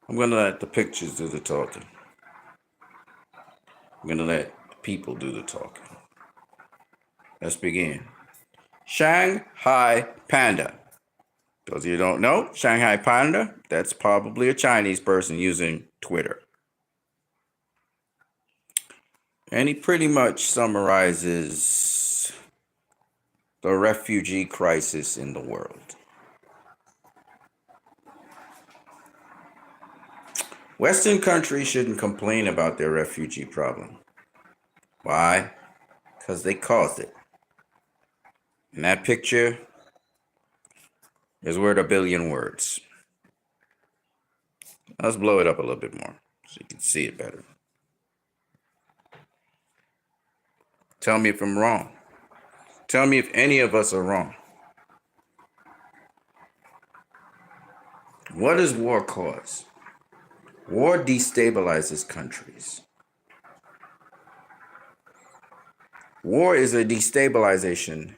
I'm going to let the pictures do the talking. I'm going to let people do the talking. Let's begin. Shanghai Panda. Those of you who don't know, Shanghai Panda, that's probably a Chinese person using Twitter. And he pretty much summarizes the refugee crisis in the world. Western countries shouldn't complain about their refugee problem. Why? Because they caused it. And that picture is worth a billion words. Let's blow it up a little bit more so you can see it better. Tell me if I'm wrong. Tell me if any of us are wrong. What does war cause? War destabilizes countries. War is a destabilization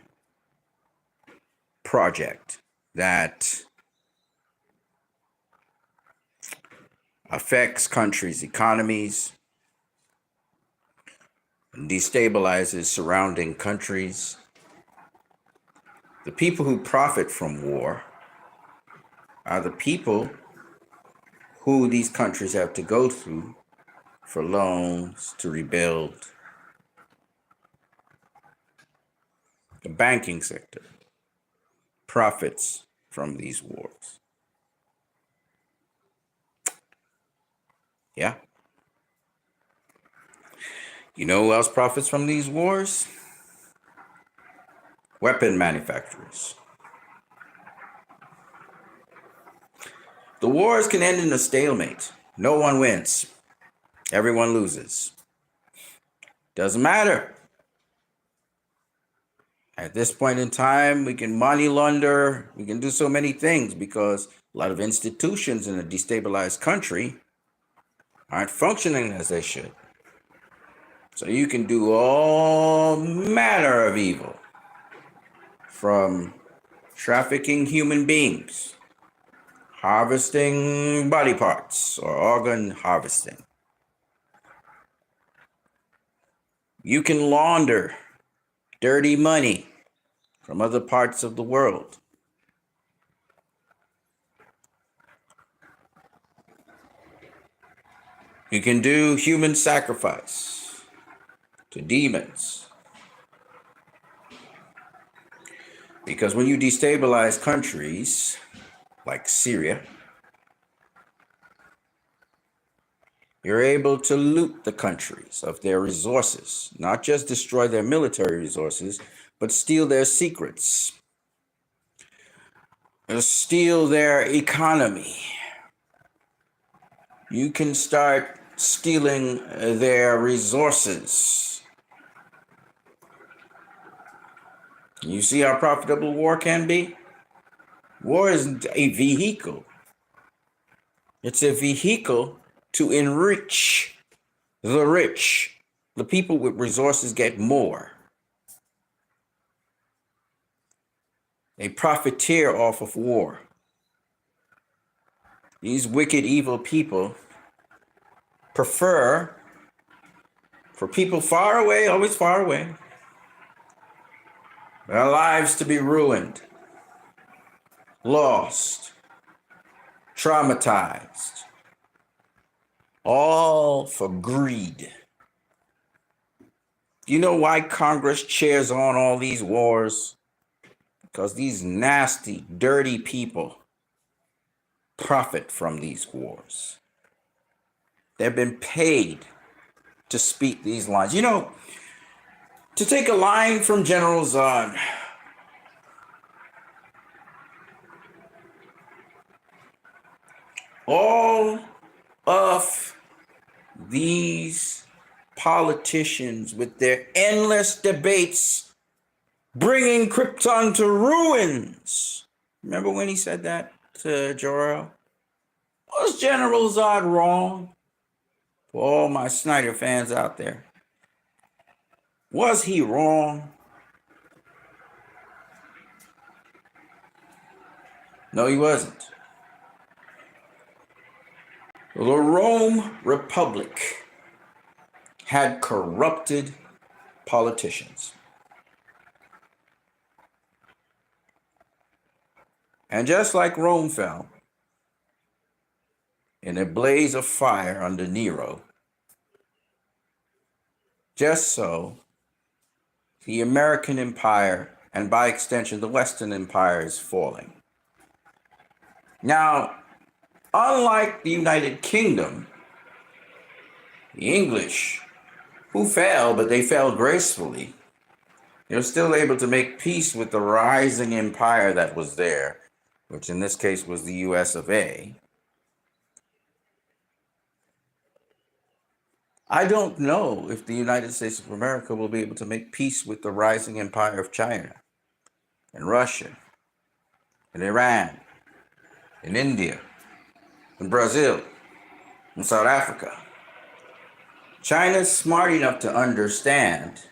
project that affects countries' economies, destabilizes surrounding countries. The people who profit from war are the people who these countries have to go through for loans to rebuild. The banking sector profits from these wars. Yeah. You know who else profits from these wars? Weapon manufacturers. The wars can end in a stalemate. No one wins. Everyone loses. Doesn't matter. At this point in time, we can money launder, we can do so many things because a lot of institutions in a destabilized country aren't functioning as they should. So you can do all manner of evil, from trafficking human beings, harvesting body parts, or organ harvesting. You can launder dirty money from other parts of the world. You can do human sacrifice to demons. Because when you destabilize countries like Syria, you're able to loot the countries of their resources, not just destroy their military resources, but steal their secrets, steal their economy. You can start stealing their resources. You see how profitable war can be? War is a vehicle. It's a vehicle to enrich the rich. The people with resources get more. They profiteer off of war. These wicked, evil people prefer for people far away, always far away, their lives to be ruined, lost, traumatized, all for greed. Do you know why Congress cheers on all these wars? Because these nasty, dirty people profit from these wars. They've been paid to speak these lines. You know, to take a line from General Zod, all of these politicians with their endless debates bringing Krypton to ruins. Remember when he said that to Jor-El? Was General Zod wrong? For all my Snyder fans out there, was he wrong? No, he wasn't. The Rome Republic had corrupted politicians. And just like Rome fell in a blaze of fire under Nero, just so the American empire, and by extension the Western empire, is falling. Now, unlike the United Kingdom, the English, who fell, but they fell gracefully, they were still able to make peace with the rising empire that was there, which in this case was the US of A. I don't know if the United States of America will be able to make peace with the rising empire of China and Russia and Iran and India and Brazil and South Africa. China's smart enough to understand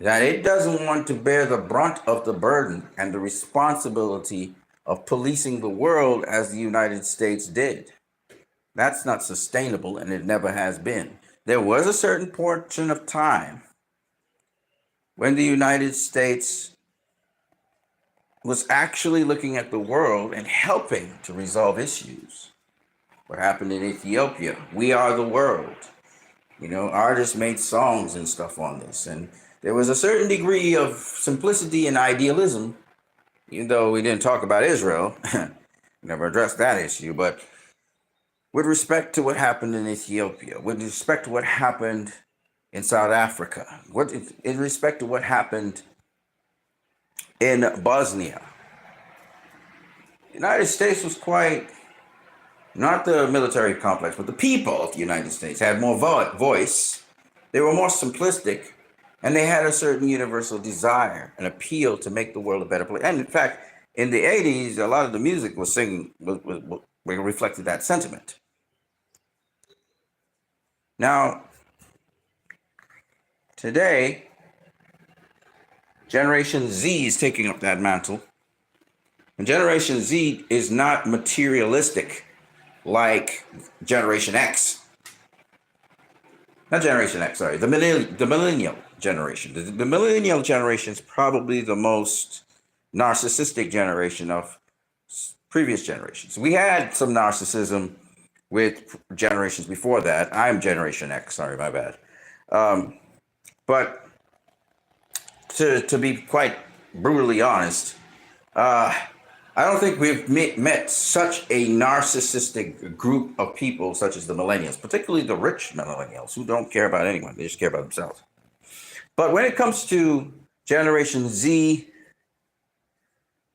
that it doesn't want to bear the brunt of the burden and the responsibility of policing the world as the United States did. That's not sustainable, and it never has been. There was a certain portion of time when the United States was actually looking at the world and helping to resolve issues. What happened in Ethiopia? We are the world. You know, artists made songs and stuff on this, and there was a certain degree of simplicity and idealism, even though we didn't talk about Israel, never addressed that issue, but with respect to what happened in Ethiopia, with respect to what happened in South Africa, in respect to what happened in Bosnia, the United States was quite, not the military complex, but the people of the United States had more voice. They were more simplistic, and they had a certain universal desire, an appeal to make the world a better place. And in fact, in the 80s, a lot of the music was reflected that sentiment. Now, today, Generation Z is taking up that mantle. And Generation Z is not materialistic like Generation X. Not Generation X, sorry, the millennial generation. The millennial generation is probably the most narcissistic generation of previous generations. We had some narcissism with generations before that. I'm Generation X, sorry, my bad. But to be quite brutally honest, I don't think we've met such a narcissistic group of people such as the millennials, particularly the rich millennials who don't care about anyone. They just care about themselves. But when it comes to Generation Z,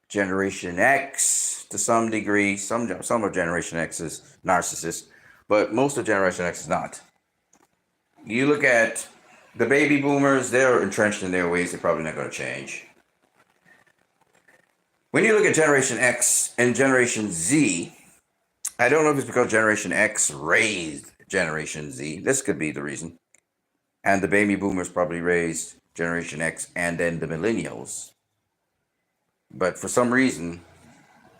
Generation X, to some degree, some of Generation X is narcissist, but most of Generation X is not. You look at the baby boomers, they're entrenched in their ways. They're probably not going to change. When you look at Generation X and Generation Z, I don't know if it's because Generation X raised Generation Z. This could be the reason. And the baby boomers probably raised Generation X and then the millennials. But for some reason,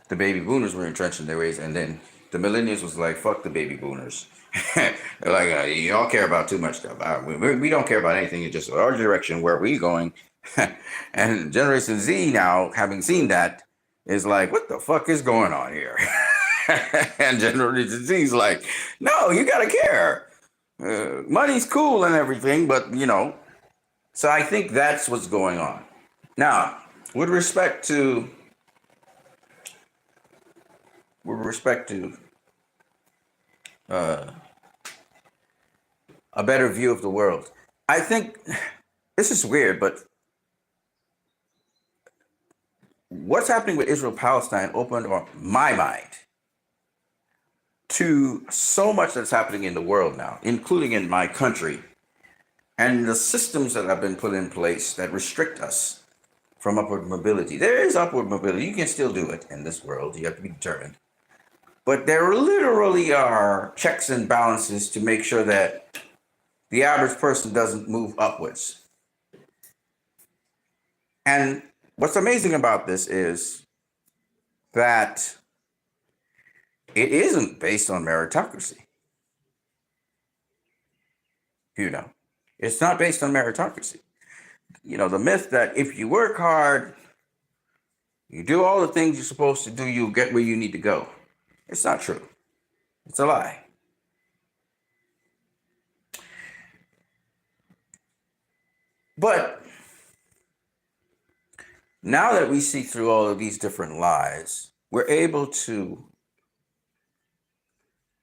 the baby boomers were entrenched in their ways, and then the millennials was like, fuck the baby boomers. They're like, y'all care about too much stuff. We don't care about anything. It's just our direction, where we going. And Generation Z now, having seen that, is like, what the fuck is going on here? And Generation Z is like, no, you gotta care. Money's cool and everything, but you know. So I think that's what's going on. Now, with respect to a better view of the world, I think this is weird, but what's happening with Israel-Palestine opened my mind to so much that's happening in the world now, including in my country, and the systems that have been put in place that restrict us from upward mobility. There is upward mobility. You can still do it in this world. You have to be determined. But there literally are checks and balances to make sure that the average person doesn't move upwards. And what's amazing about this is that It isn't based on meritocracy. It's not based on meritocracy. The myth that if you work hard, you do all the things you're supposed to do, you'll get where you need to go. It's not true. It's a lie. But now that we see through all of these different lies, we're able to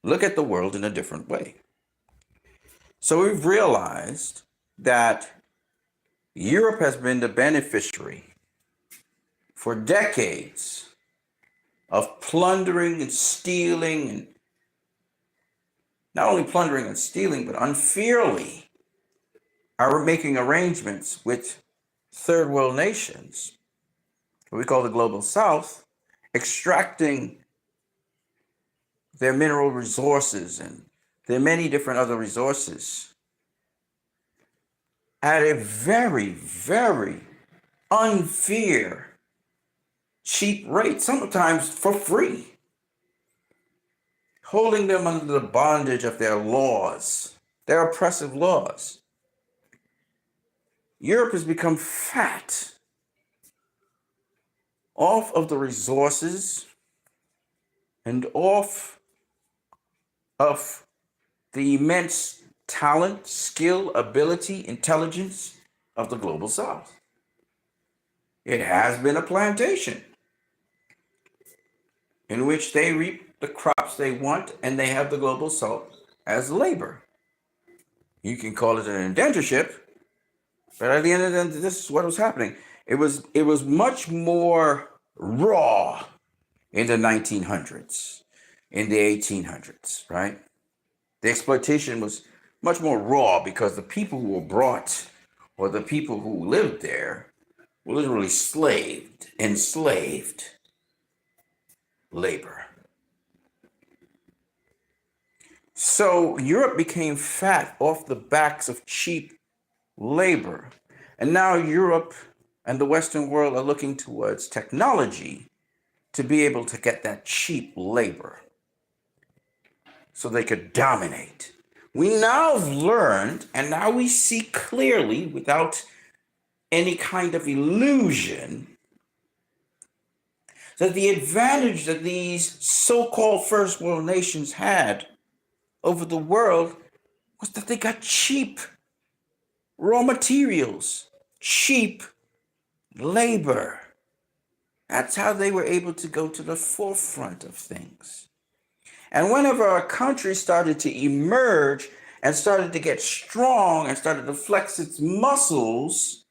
look at the world in a different way. So we've realized that Europe has been the beneficiary for decades of plundering and stealing, and not only plundering and stealing, but unfairly are making arrangements with third world nations, what we call the global south, extracting their mineral resources and their many different other resources at a very, very unfair, cheap rate, sometimes for free, holding them under the bondage of their laws, their oppressive laws. Europe has become fat off of the resources and off of the immense talent, skill, ability, intelligence of the global south. It has been a plantation in which they reap the crops they want, and they have the global south as labor. You can call it an indentureship, but at the end of the day, this is what was happening. It was much more raw in the 1900s, in the 1800s, right? The exploitation was much more raw because the people who were brought, or the people who lived there, were literally enslaved labor. So Europe became fat off the backs of cheap labor. And now Europe and the Western world are looking towards technology to be able to get that cheap labor so they could dominate. We now have learned, and now we see clearly without any kind of illusion, that the advantage that these so-called first world nations had over the world was that they got cheap raw materials, cheap labor. That's how they were able to go to the forefront of things. And whenever a country started to emerge and started to get strong and started to flex its muscles,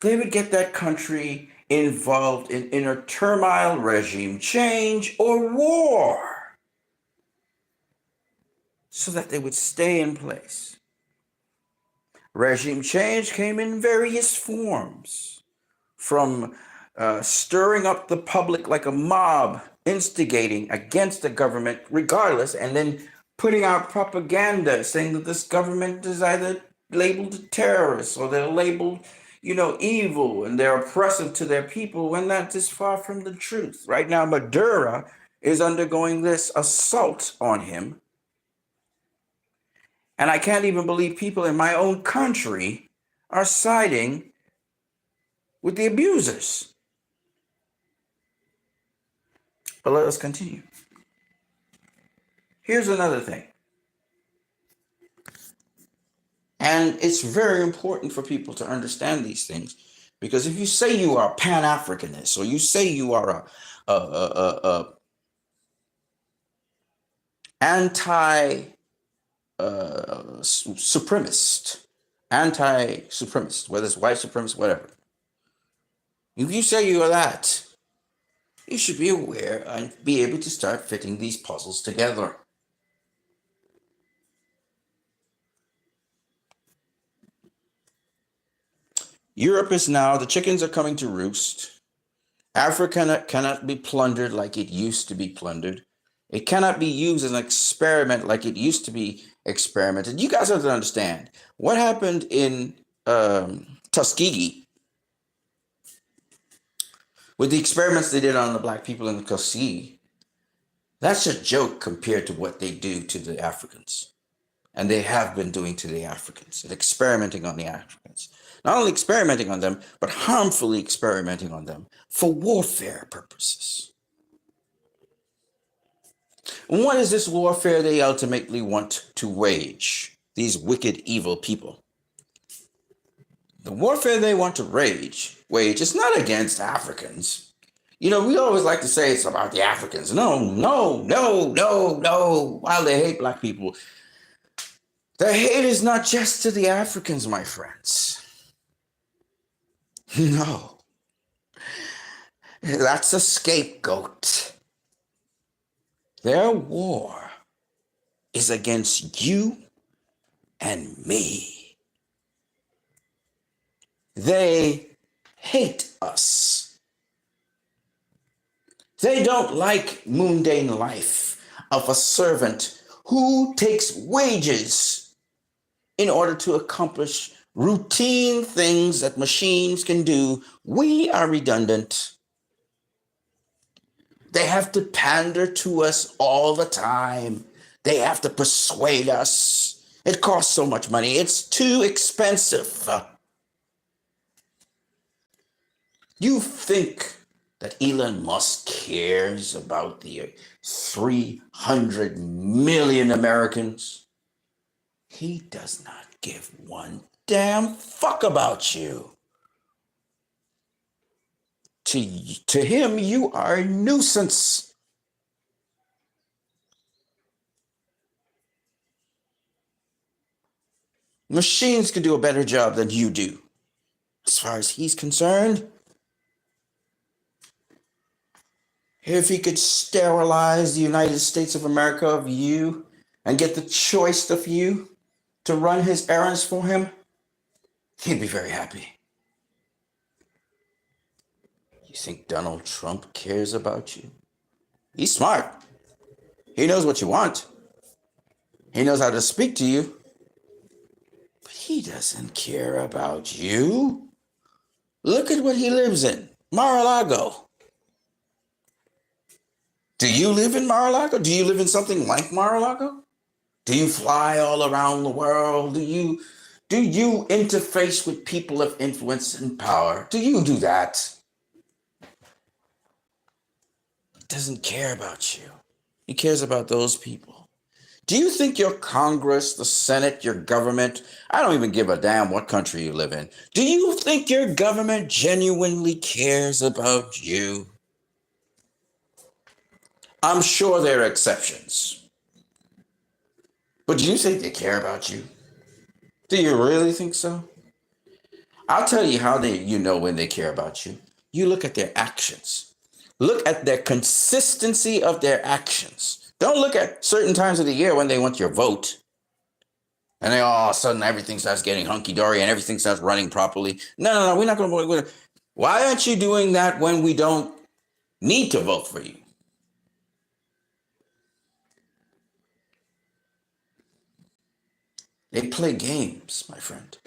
they would get that country involved in inner turmoil, regime change, or war, so that they would stay in place. Regime change came in various forms, from stirring up the public like a mob, instigating against the government regardless, and then putting out propaganda saying that this government is either labeled terrorists or they're labeled, evil, and they're oppressive to their people, when that is far from the truth. Right now, Maduro is undergoing this assault on him. And I can't even believe people in my own country are siding with the abusers. But let us continue. Here's another thing. And it's very important for people to understand these things, because if you say you are a Pan-Africanist, or you say you are a anti-supremacist, whether it's white supremacist, whatever. If you say you are that, you should be aware and be able to start fitting these puzzles together. Europe is now, the chickens are coming to roost. Africa cannot be plundered like it used to be plundered. It cannot be used as an experiment like it used to be experimented. You guys have to understand what happened in Tuskegee with the experiments they did on the black people in Tuskegee. That's a joke compared to what they do to the Africans. And they have been doing to the Africans and experimenting on the Africans. Not only experimenting on them, but harmfully experimenting on them for warfare purposes. And what is this warfare they ultimately want to wage? These wicked, evil people. The warfare they want to wage is not against Africans. You know, we always like to say it's about the Africans. No. While they hate black people, the hate is not just to the Africans, my friends. No. That's a scapegoat. Their war is against you and me. They hate us. They don't like mundane life of a servant who takes wages in order to accomplish routine things that machines can do. We are redundant. They have to pander to us all the time. They have to persuade us. It costs so much money. It's too expensive. You think that Elon Musk cares about the 300 million Americans? He does not give one damn fuck about you. To him, you are a nuisance. Machines can do a better job than you do. As far as he's concerned, if he could sterilize the United States of America of you and get the choice of you to run his errands for him, he'd be very happy. You think Donald Trump cares about you? He's smart. He knows what you want. He knows how to speak to you. But he doesn't care about you. Look at what he lives in, Mar-a-Lago. Do you live in Mar-a-Lago? Do you live in something like Mar-a-Lago? Do you fly all around the world? Do you interface with people of influence and power? Do you do that? He doesn't care about you. He cares about those people. Do you think your Congress, the Senate, your government, I don't even give a damn what country you live in. Do you think your government genuinely cares about you? I'm sure there are exceptions. But do you think they care about you? Do you really think so? I'll tell you how you know when they care about you. You look at their actions. Look at their consistency of their actions. Don't look at certain times of the year when they want your vote. And then all of a sudden everything starts getting hunky-dory and everything starts running properly. No, we're not going to vote. Why aren't you doing that when we don't need to vote for you? They play games, my friend.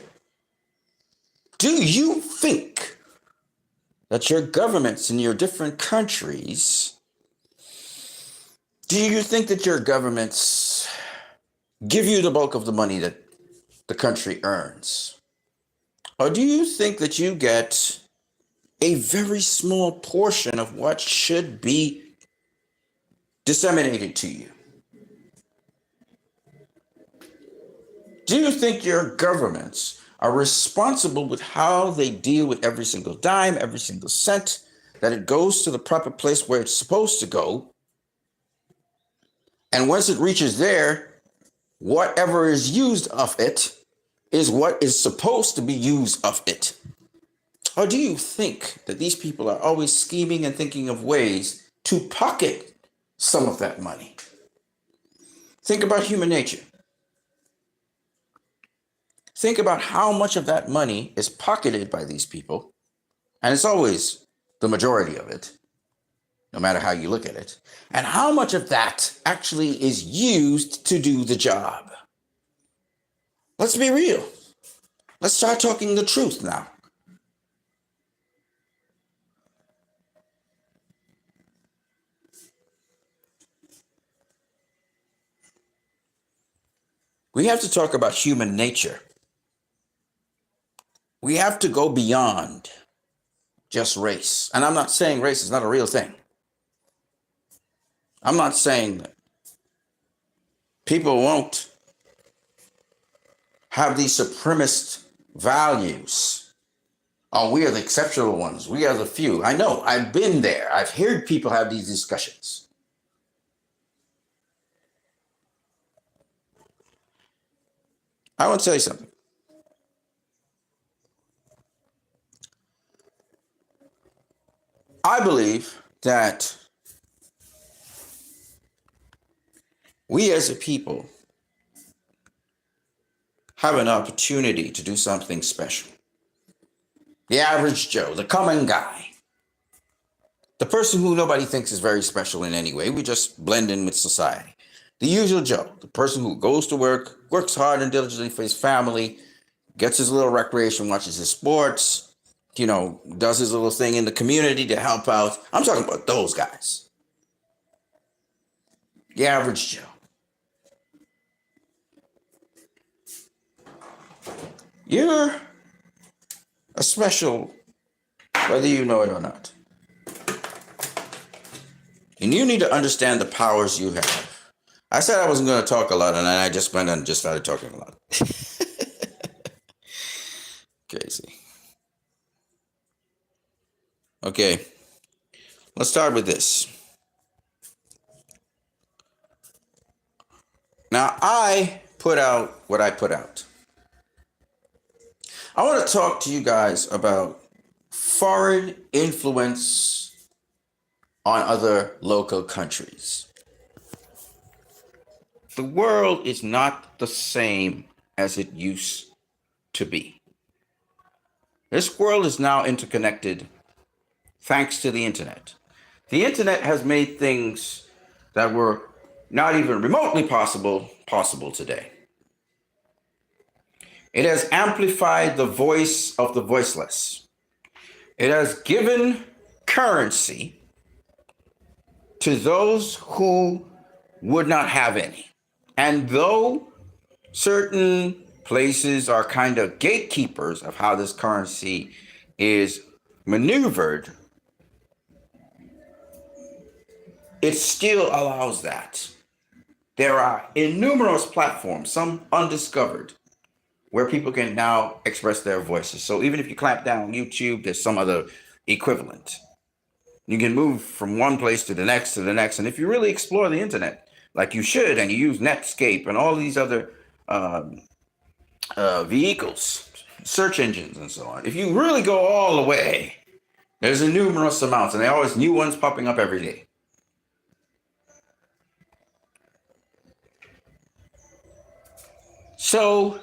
Do you think that your governments in your different countries, do you think that your governments give you the bulk of the money that the country earns? Or do you think that you get a very small portion of what should be disseminated to you? Do you think your governments are responsible with how they deal with every single dime, every single cent, that it goes to the proper place where it's supposed to go? And once it reaches there, whatever is used of it is what is supposed to be used of it? Or do you think that these people are always scheming and thinking of ways to pocket some of that money? Think about human nature. Think about how much of that money is pocketed by these people, and it's always the majority of it, no matter how you look at it, and how much of that actually is used to do the job. Let's be real. Let's start talking the truth now. We have to talk about human nature. We have to go beyond just race. And I'm not saying race is not a real thing. I'm not saying that people won't have these supremacist values. Oh, we are the exceptional ones. We are the few. I know. I've been there. I've heard people have these discussions. I want to tell you something. I believe that we as a people have an opportunity to do something special. The average Joe, the common guy, the person who nobody thinks is very special in any way, we just blend in with society. The usual Joe, the person who goes to work, works hard and diligently for his family, gets his little recreation, watches his sports, does his little thing in the community to help out. I'm talking about those guys. The average Joe. You're a special, whether you know it or not. And you need to understand the powers you have. I said I wasn't going to talk a lot, and then I just went and just started talking a lot. Crazy. Okay, let's start with this. Now, I put out what I put out. I want to talk to you guys about foreign influence on other local countries. The world is not the same as it used to be. This world is now interconnected thanks to the internet. The internet has made things that were not even remotely possible today. It has amplified the voice of the voiceless. It has given currency to those who would not have any. And though certain places are kind of gatekeepers of how this currency is maneuvered, it still allows that. There are innumerable platforms, some undiscovered, where people can now express their voices. So even if you clamp down on YouTube, there's some other equivalent. You can move from one place to the next to the next. And if you really explore the internet, like you should, and you use Netscape and all these other vehicles, search engines and so on, if you really go all the way, there's a numerous amounts, and there are always new ones popping up every day. So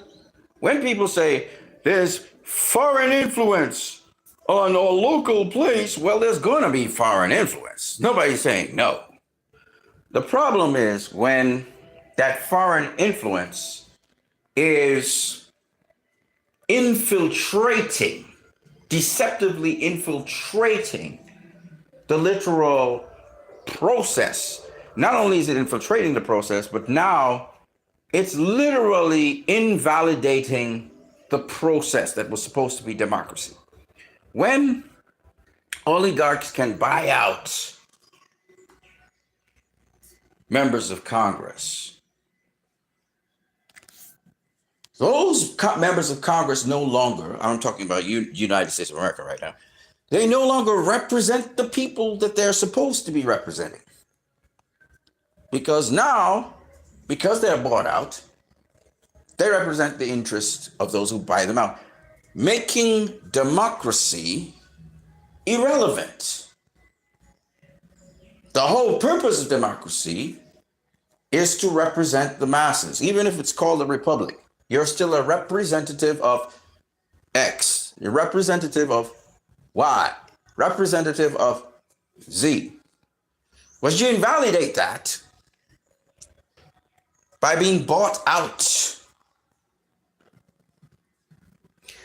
when people say there's foreign influence on a local place, well, there's going to be foreign influence. Nobody's saying no. The problem is when that foreign influence is infiltrating, deceptively infiltrating the literal process. Not only is it infiltrating the process, but now it's literally invalidating the process that was supposed to be democracy. When oligarchs can buy out members of Congress, those members of Congress no longer, I'm talking about United States of America right now, they no longer represent the people that they're supposed to be representing. Because now, because they're bought out, they represent the interests of those who buy them out, making democracy irrelevant. The whole purpose of democracy is to represent the masses. Even if it's called a republic, you're still a representative of X, you're representative of Y, representative of Z. But you invalidate that by being bought out.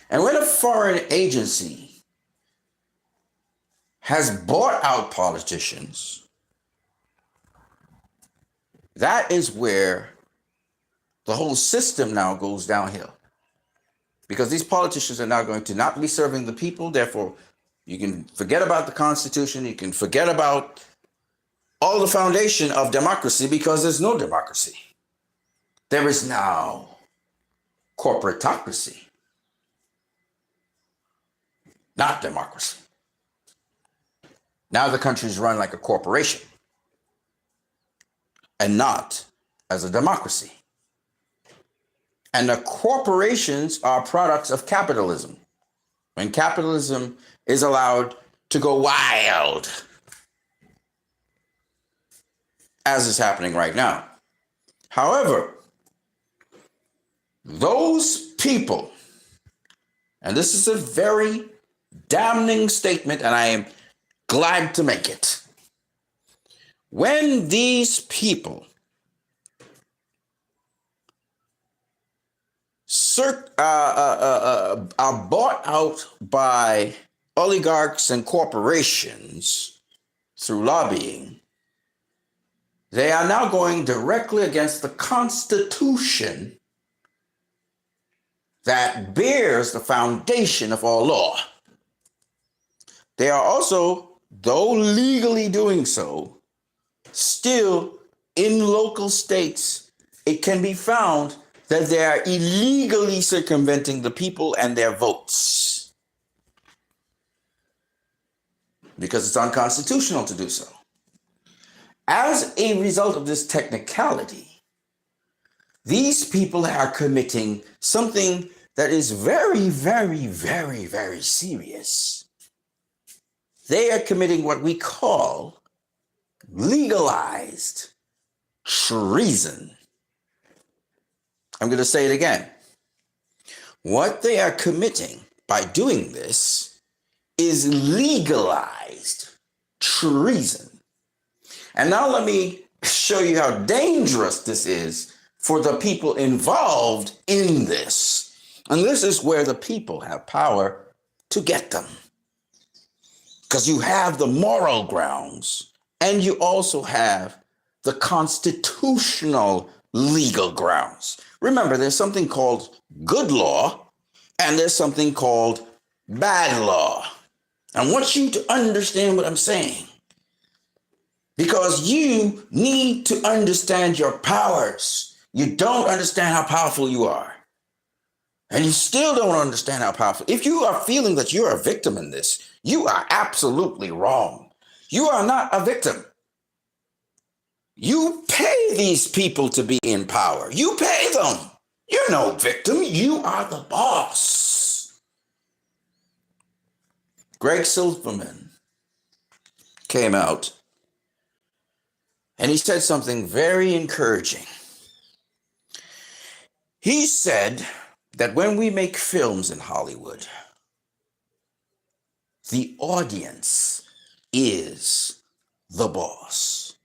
And when a foreign agency has bought out politicians, that is where the whole system now goes downhill. Because these politicians are now going to not be serving the people. Therefore, you can forget about the Constitution. You can forget about all the foundation of democracy, because there's no democracy. There is now corporatocracy, not democracy. Now the country is run like a corporation and not as a democracy. And the corporations are products of capitalism. When capitalism is allowed to go wild, as is happening right now. However, those people, and this is a very damning statement, and I am glad to make it. When these people are bought out by oligarchs and corporations through lobbying, they are now going directly against the Constitution that bears the foundation of all law. They are also, though legally doing so, still in local states, it can be found that they are illegally circumventing the people and their votes, because it's unconstitutional to do so. As a result of this technicality, these people are committing something that is very, very, very, very serious. They are committing what we call legalized treason. I'm going to say it again. What they are committing by doing this is legalized treason. And now let me show you how dangerous this is for the people involved in this. And this is where the people have power to get them. Because you have the moral grounds and you also have the constitutional legal grounds. Remember, there's something called good law and there's something called bad law. I want you to understand what I'm saying, because you need to understand your powers. You don't understand how powerful you are. And you still don't understand how powerful. If you are feeling that you're a victim in this, you are absolutely wrong. You are not a victim. You pay these people to be in power. You pay them. You're no victim. You are the boss. Greg Silverman came out and he said something very encouraging. He said that when we make films in Hollywood, the audience is the boss.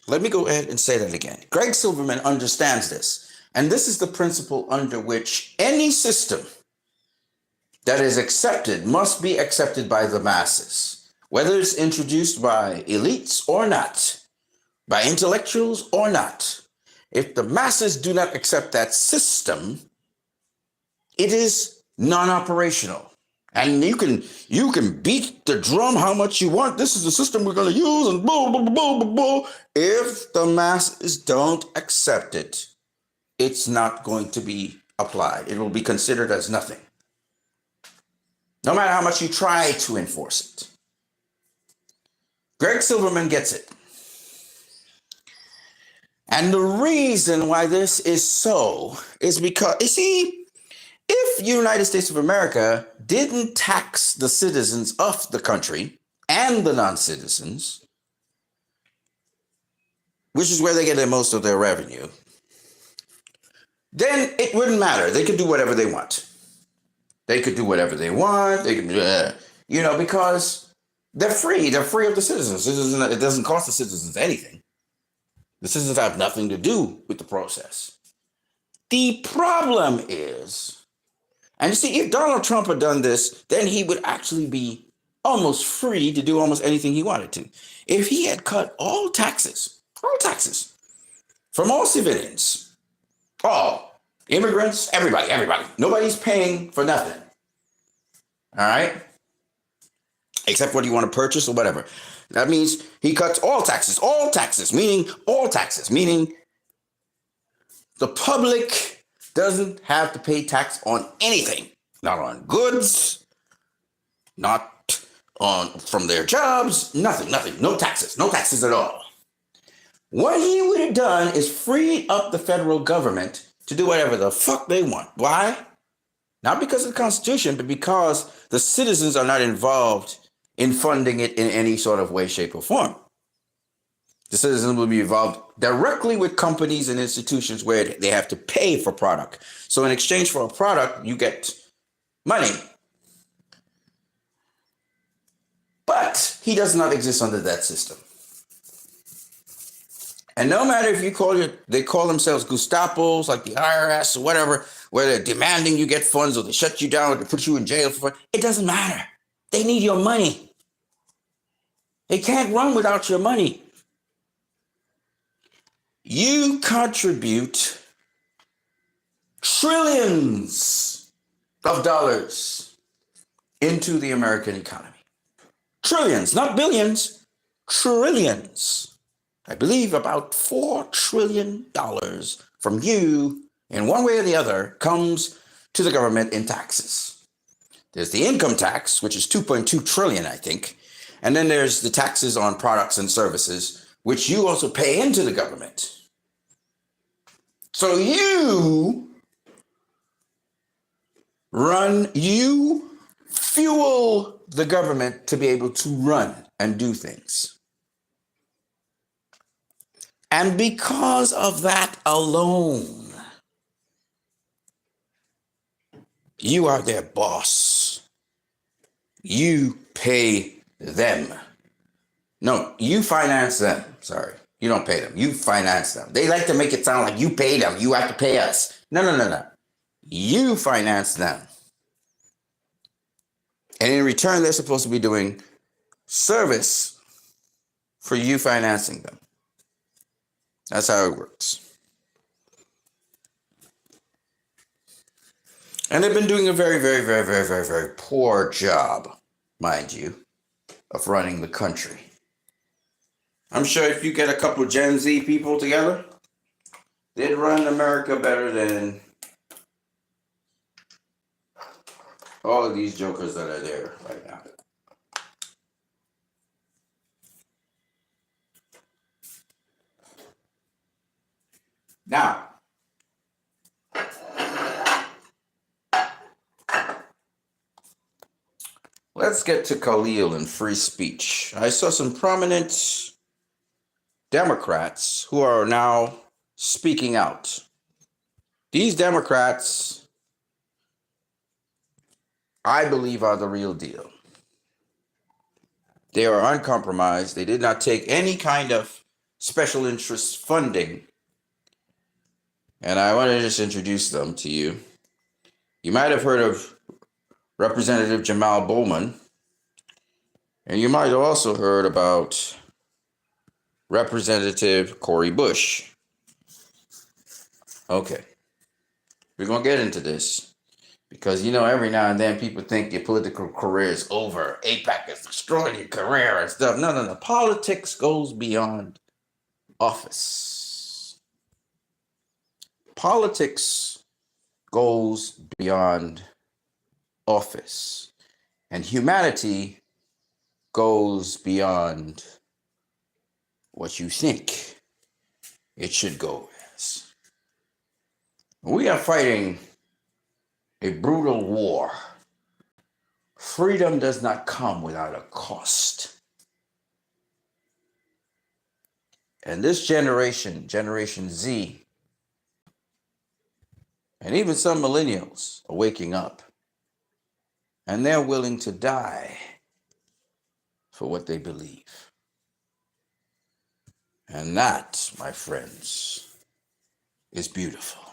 Let me go ahead and say that again. Greg Silverman understands this, and this is the principle under which any system that is accepted must be accepted by the masses, whether it's introduced by elites or not, by intellectuals or not. If the masses do not accept that system, it is non-operational. And you can beat the drum how much you want. This is the system we're going to use, and blah, blah, blah, blah, blah. If the masses don't accept it, it's not going to be applied. It will be considered as nothing, no matter how much you try to enforce it. Greg Silverman gets it. And the reason why this is so is because, you see, if the United States of America didn't tax the citizens of the country and the non-citizens, which is where they get most of their revenue, then it wouldn't matter. They could do whatever they want. They could do whatever they want. They could, because they're free. They're free of the citizens. It doesn't cost the citizens anything. The citizens have nothing to do with the process. The problem is, and you see, if Donald Trump had done this, then he would actually be almost free to do almost anything he wanted to. If he had cut all taxes from all civilians, All immigrants, everybody. Nobody's paying for nothing. All right? Except what you want to purchase or whatever. That means he cuts all taxes, meaning the public doesn't have to pay tax on anything. Not on goods, not on from their jobs, nothing. No taxes at all. What he would have done is freed up the federal government to do whatever the fuck they want. Why? Not because of the Constitution, but because the citizens are not involved in funding it in any sort of way, shape, or form. The citizens will be involved directly with companies and institutions where they have to pay for product. So in exchange for a product, you get money. But he does not exist under that system. And no matter if they call themselves Gustapos, like the IRS or whatever, where they're demanding you get funds or they shut you down or they put you in jail for it doesn't matter. They need your money. They can't run without your money. You contribute trillions of dollars into the American economy. Trillions, not billions, trillions. I believe about $4 trillion from you in one way or the other comes to the government in taxes. There's the income tax, which is 2.2 trillion, I think. And then there's the taxes on products and services, which you also pay into the government. So you fuel the government to be able to run and do things. And because of that alone, you are their boss. You pay them. No, you finance them. Sorry, you don't pay them. You finance them. They like to make it sound like you pay them. You have to pay us. No. You finance them. And in return, they're supposed to be doing service for you financing them. That's how it works. And they've been doing a very, very, very, very, very, very poor job, mind you, of running the country. I'm sure if you get a couple Gen Z people together, they'd run America better than all of these jokers that are there right now. Now, let's get to Khalil and free speech. I saw some prominent Democrats who are now speaking out. These Democrats, I believe, are the real deal. They are uncompromised. They did not take any kind of special interest funding. And I want to just introduce them to you. You might have heard of Representative Jamal Bowman. And you might have also heard about Representative Cori Bush. Okay. We're going to get into this. Because, every now and then people think your political career is over. AIPAC is destroying your career and stuff. No. Politics goes beyond office. Politics goes beyond office. And humanity goes beyond what you think it should go as. We are fighting a brutal war. Freedom does not come without a cost. And this generation, Generation Z, and even some millennials are waking up. And they're willing to die for what they believe. And that, my friends, is beautiful.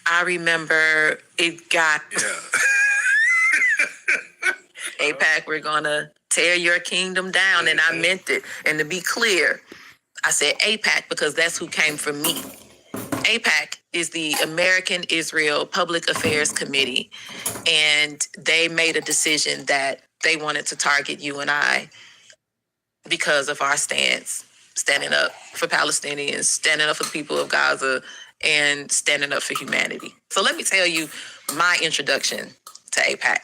I remember it got... AIPAC, we're going to tear your kingdom down. And I meant it. And to be clear, I said AIPAC because that's who came from me. AIPAC is the American Israel Public Affairs Committee, and they made a decision that they wanted to target you and I because of our stance, standing up for Palestinians, standing up for the people of Gaza, and standing up for humanity. So let me tell you my introduction to AIPAC.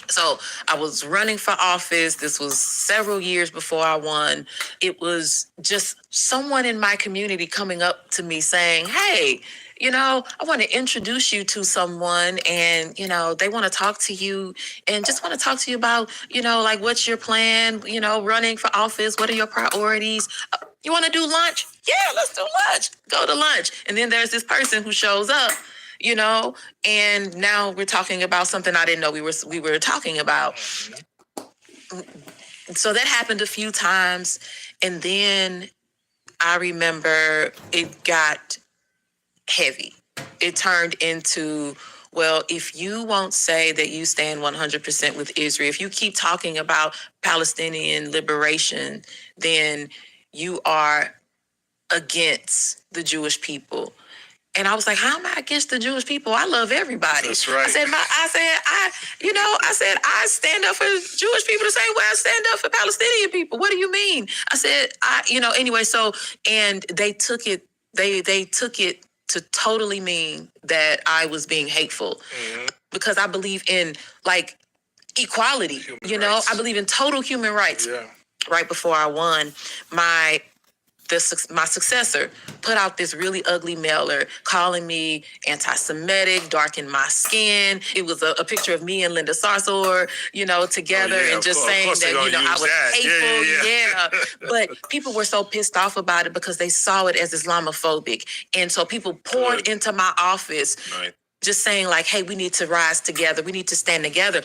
So I was running for office. This was several years before I won. It was just someone in my community coming up to me saying, hey, I want to introduce you to someone, and, they want to talk to you and just want to talk to you about, like, what's your plan, running for office? What are your priorities? You want to do lunch? Yeah, let's do lunch. Go to lunch. And then there's this person who shows up, and now we're talking about something I didn't know we were talking about. So that happened a few times. And then I remember it got heavy. It turned into, well, if you won't say that you stand 100% with Israel, if you keep talking about Palestinian liberation, then you are against the Jewish people. And I was like, how am I against the Jewish people? I love everybody. That's right. I stand up for Jewish people the same way I stand up for Palestinian people. What do you mean? I said, anyway, so, and they took it to totally mean that I was being hateful, because I believe in, like, equality, rights. I believe in total human rights. Yeah. Right before I won, my successor put out this really ugly mailer calling me anti-Semitic, darkened my skin. It was a picture of me and Linda Sarsour, together, and just saying that, I was hateful. Yeah. But people were so pissed off about it because they saw it as Islamophobic. And so people poured into my office, just saying, like, hey, we need to rise together. We need to stand together.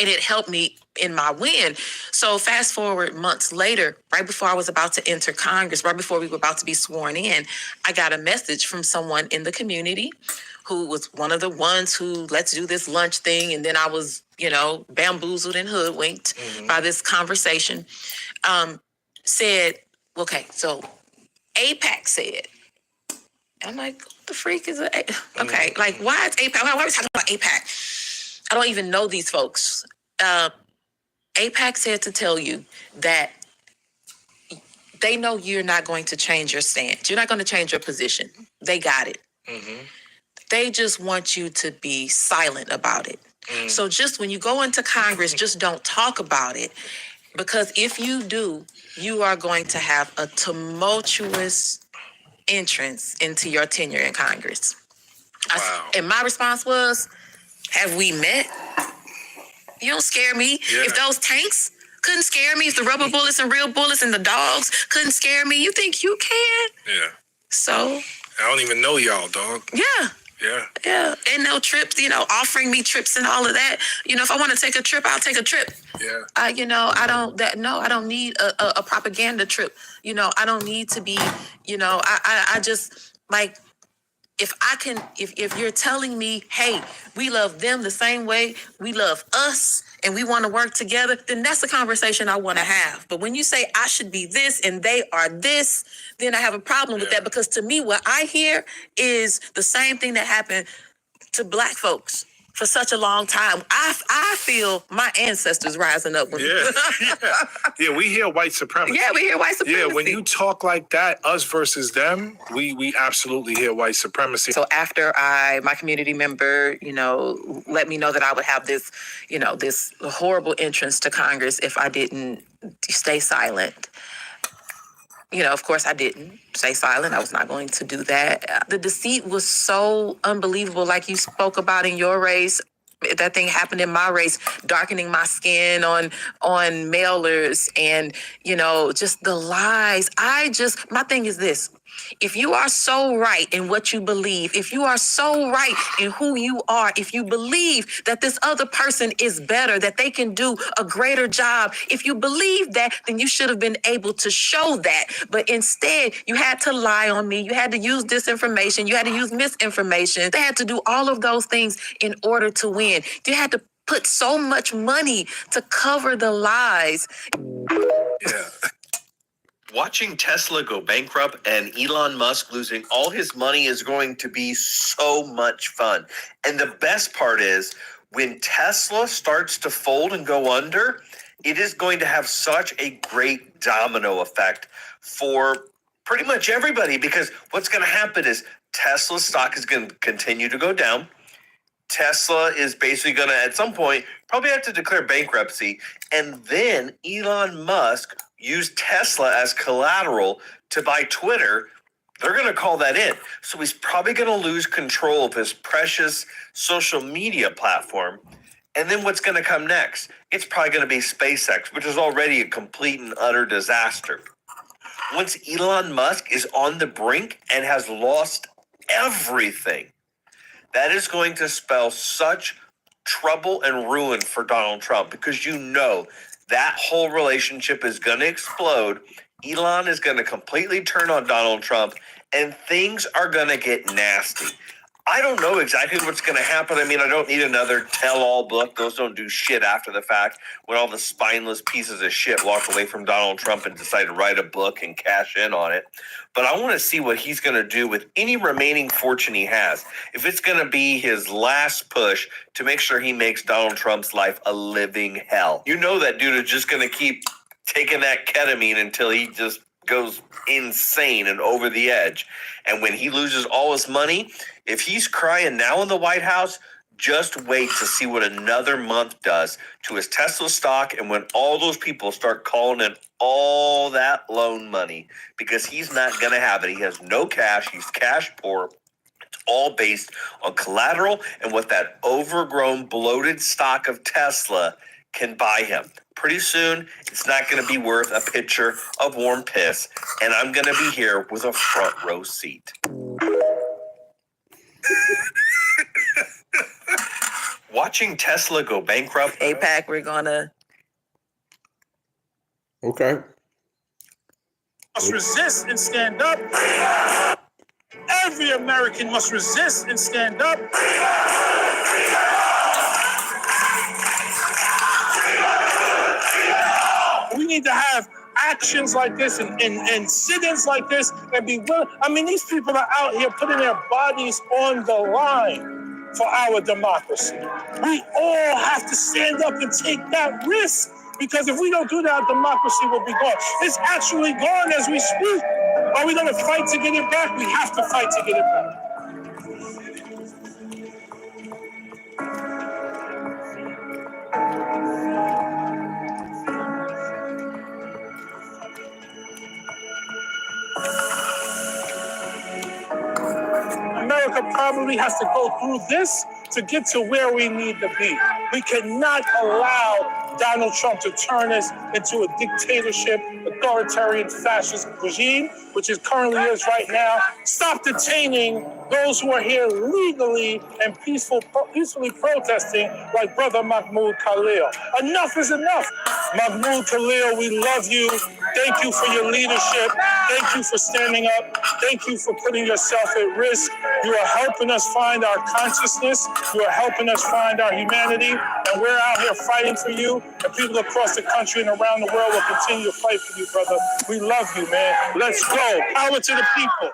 And it helped me in my win. So fast forward months later, right before I was about to enter Congress, right before we were about to be sworn in, I got a message from someone in the community who was one of the ones who, let's do this lunch thing. And then I was, bamboozled and hoodwinked by this conversation. Said, okay, so AIPAC said. I'm like, what the freak is it? Okay, like, why is AIPAC? Why are we talking about AIPAC? I don't even know these folks. AIPAC said to tell you that they know you're not going to change your stance. You're not going to change your position. They got it. They just want you to be silent about it. So just when you go into Congress, just don't talk about it. Because if you do, you are going to have a tumultuous entrance into your tenure in Congress. Wow. And my response was, have we met? You don't scare me. Yeah. If those tanks couldn't scare me, if the rubber bullets and real bullets and the dogs couldn't scare me, you think you can? Yeah. So I don't even know y'all, dog. Yeah. Yeah. And no trips, offering me trips and all of that. If I want to take a trip, I'll take a trip. Yeah. I don't need a propaganda trip. I don't need to be, I just, like, if you're telling me, hey, we love them the same way we love us and we want to work together, then that's the conversation I want to have. But when you say I should be this and they are this, then I have a problem with that, because to me, what I hear is the same thing that happened to Black folks for such a long time. I feel my ancestors rising up. Yeah, we hear white supremacy. Yeah, we hear white supremacy. Yeah, when you talk like that, us versus them, we absolutely hear white supremacy. So after my community member, let me know that I would have this, this horrible entrance to Congress if I didn't stay silent. Of course, I didn't stay silent. I was not going to do that. The deceit was so unbelievable, like you spoke about in your race. That thing happened in my race, darkening my skin on mailers and, just the lies. My thing is this. If you are so right in what you believe, if you are so right in who you are, if you believe that this other person is better, that they can do a greater job, if you believe that, then you should have been able to show that. But instead, you had to lie on me. You had to use disinformation. You had to use misinformation. They had to do all of those things in order to win. You had to put so much money to cover the lies. Yeah. Watching Tesla go bankrupt and Elon Musk losing all his money is going to be so much fun. And the best part is when Tesla starts to fold and go under, it is going to have such a great domino effect for pretty much everybody, because what's going to happen is Tesla stock is going to continue to go down. Tesla is basically going to, at some point, probably have to declare bankruptcy. And then Elon Musk used Tesla as collateral to buy Twitter. They're going to call that in. So he's probably going to lose control of his precious social media platform. And then what's going to come next? It's probably going to be SpaceX, which is already a complete and utter disaster. Once Elon Musk is on the brink and has lost everything, that is going to spell such trouble and ruin for Donald Trump, because you know that whole relationship is going to explode. Elon is going to completely turn on Donald Trump, and things are going to get nasty. I don't know exactly what's going to happen. I mean, I don't need another tell-all book. Those don't do shit after the fact, when all the spineless pieces of shit walk away from Donald Trump and decide to write a book and cash in on it. But I want to see what he's going to do with any remaining fortune he has. If it's going to be his last push to make sure he makes Donald Trump's life a living hell. You know that dude is just going to keep taking that ketamine until he just goes insane and over the edge. And when he loses all his money, if he's crying now in the White House, just wait to see what another month does to his Tesla stock, and when all those people start calling in all that loan money, because he's not going to have it. He has no cash. He's cash poor. It's all based on collateral and what that overgrown, bloated stock of Tesla can buy him. Pretty soon, it's not going to be worth a pitcher of warm piss, and I'm going to be here with a front row seat. Watching Tesla go bankrupt. APAC, we're gonna. Okay. Must resist and stand up. Every American must resist and stand up. We need to have actions like this and sit-ins like this and be willing. I mean, these people are out here putting their bodies on the line for our democracy. We all have to stand up and take that risk, because if we don't do that, our democracy will be gone. It's actually gone as we speak. Are we going to fight to get it back? We have to fight to get it back. America probably has to go through this to get to where we need to be. We cannot allow Donald Trump to turn us into a dictatorship, authoritarian, fascist regime, which it currently is right now. Stop detaining those who are here legally and peacefully protesting, like Brother Mahmoud Khalil. Enough is enough. Mahmoud Khalil, we love you. Thank you for your leadership. Thank you for standing up. Thank you for putting yourself at risk. You are helping us find our consciousness. You are helping us find our humanity. And we're out here fighting for you. And people across the country and around the world will continue to fight for you, brother. We love you, man. Let's go. Power to the people.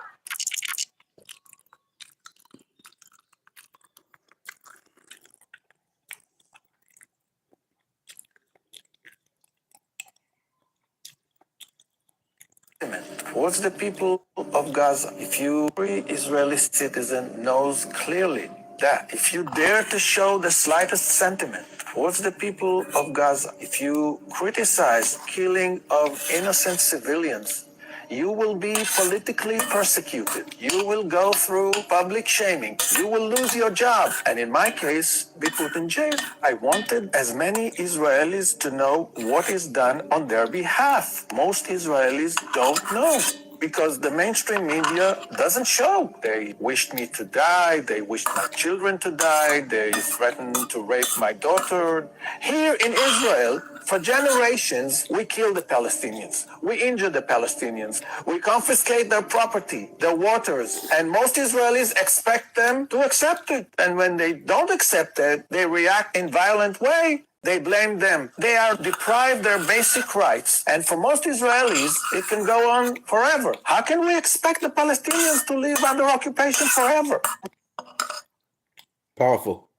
Towards the people of Gaza, if every Israeli citizen knows clearly that if you dare to show the slightest sentiment towards the people of Gaza, if you criticize killing of innocent civilians, you will be politically persecuted. You will go through public shaming. You will lose your job. And in my case, be put in jail. I wanted as many Israelis to know what is done on their behalf. Most Israelis don't know, because the mainstream media doesn't show. They wished me to die. They wished my children to die. They threatened to rape my daughter. Here in Israel, for generations, we kill the Palestinians. We injure the Palestinians. We confiscate their property, their waters. And most Israelis expect them to accept it. And when they don't accept it, they react in violent way. They blame them. They are deprived their basic rights. And for most Israelis, it can go on forever. How can we expect the Palestinians to live under occupation forever? Powerful.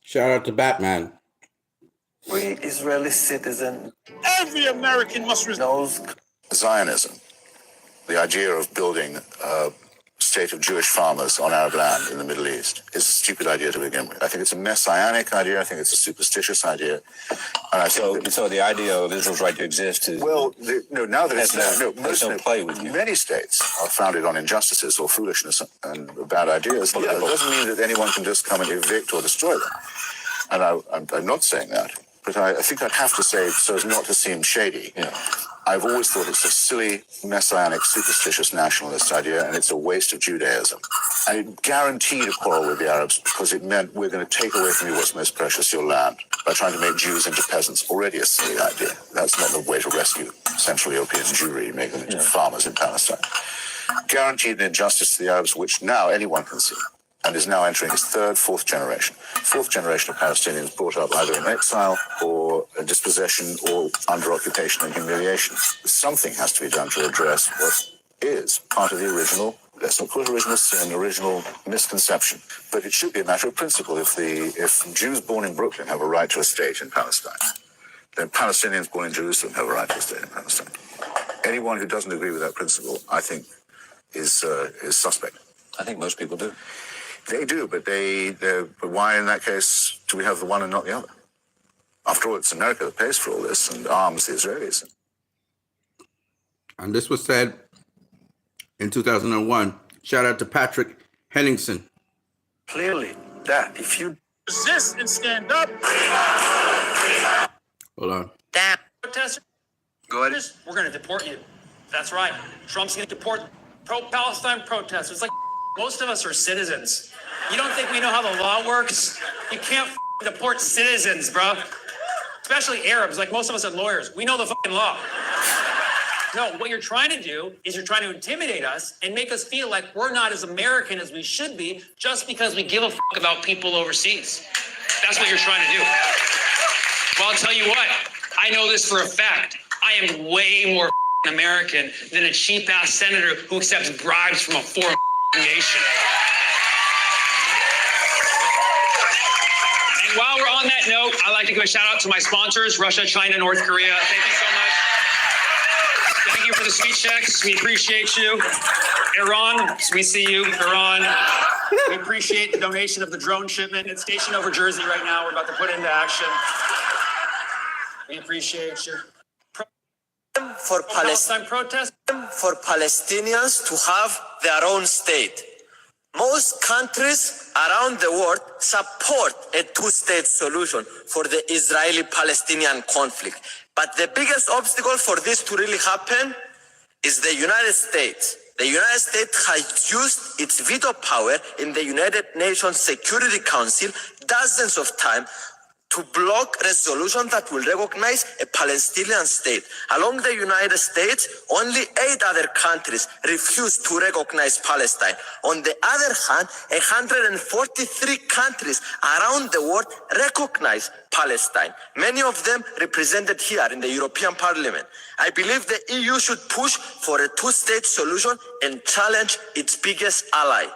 Shout out to Batman. Every Israeli citizen Every American must knows Zionism, the idea of building a state of Jewish farmers on Arab land in the Middle East, is a stupid idea to begin with. I think it's a messianic idea. I think it's a superstitious idea. And I think So the idea of Israel's right to exist is now that it's has no play with you. many states are founded on injustices or foolishness and bad ideas. It doesn't mean that anyone can just come and evict or destroy them. And I'm not saying that. But I think I'd have to say, so as not to seem shady, I've always thought it's a silly, messianic, superstitious nationalist idea, and it's a waste of Judaism. And it guaranteed a quarrel with the Arabs because it meant we're going to take away from you what's most precious, your land, by trying to make Jews into peasants. Already a silly idea. That's not the way to rescue Central European Jewry, make them into farmers in Palestine. Guaranteed an injustice to the Arabs, which now anyone can see, and is now entering its third, fourth generation. Fourth generation of Palestinians brought up either in exile or dispossession or under occupation and humiliation. Something has to be done to address what is part of the original, let's not call it original sin, original misconception. But it should be a matter of principle. If Jews born in Brooklyn have a right to a state in Palestine, then Palestinians born in Jerusalem have a right to a state in Palestine. Anyone who doesn't agree with that principle, I think, is suspect. I think most people do. They do, but but why in that case do we have the one and not the other? After all, it's America that pays for all this and arms the Israelis. And this was said in 2001. Shout out to Patrick Henningsen. clearly that if you resist and stand up. Hold on. Down. Protesters, Go ahead. we're going to deport you. That's right. Trump's going to deport pro-Palestine protesters. Like most of us are citizens. You don't think we know how the law works? You can't deport citizens, bro. Especially Arabs. Like most of us are lawyers. We know the fucking law. No, what you're trying to do is you're trying to intimidate us and make us feel like we're not as American as we should be just because we give a fuck about people overseas. That's what you're trying to do. Well, I'll tell you what. I know this for a fact. I am way more American than a cheap-ass senator who accepts bribes from a foreign nation. And while we're on that note, I'd like to give a shout out to my sponsors, Russia, China, North Korea. Thank you so much. Thank you for the sweet checks. We appreciate you. Iran, we see you. Iran, we appreciate the donation of the drone shipment. It's stationed over Jersey right now. We're about to put it into action. We appreciate you. For Palestine protest. for Palestinians to have their own state. Most countries around the world support a two-state solution for the Israeli-Palestinian conflict. But the biggest obstacle for this to really happen is the United States. The United States has used its veto power in the United Nations Security Council dozens of times to block resolution that will recognize a Palestinian state. Along the United States, only 8 other countries refuse to recognize Palestine. On the other hand, 143 countries around the world recognize Palestine, many of them represented here in the European Parliament. I believe the EU should push for a two-state solution and challenge its biggest ally.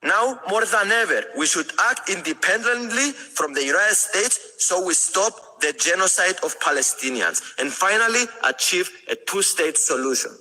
Now, more than ever, we should act independently from the United States so we stop the genocide of Palestinians and finally achieve a two-state solution.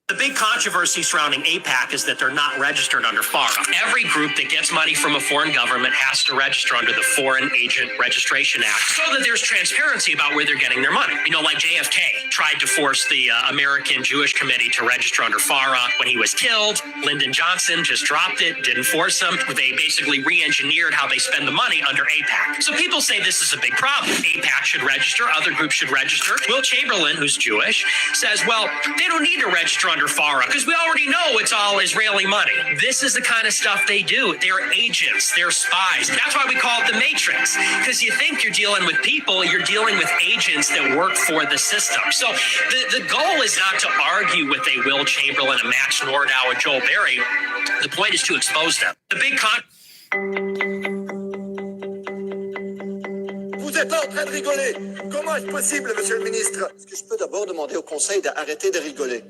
The big controversy surrounding AIPAC is that they're not registered under FARA. Every group that gets money from a foreign government has to register under the Foreign Agent Registration Act so that there's transparency about where they're getting their money. You know, like JFK tried to force the American Jewish Committee to register under FARA when he was killed. Lyndon Johnson just dropped it, didn't force them. They basically re-engineered how they spend the money under AIPAC. So people say this is a big problem. AIPAC should register, other groups should register. Will Chamberlain, who's Jewish, says, well, they don't need to register under FARA because we already know it's all Israeli money. This is the kind of stuff they do. They're agents, they're spies. That's why we call it the Matrix, because you think you're dealing with people, you're dealing with agents that work for the system. So the goal is not to argue with a Will Chamberlain, a Max Nordau, a Joel Berry. The point is to expose them. The big êtes en train de rigoler. Comment est-ce possible, monsieur le ministre? Est-ce que je peux d'abord demander au Conseil d'arrêter de rigoler?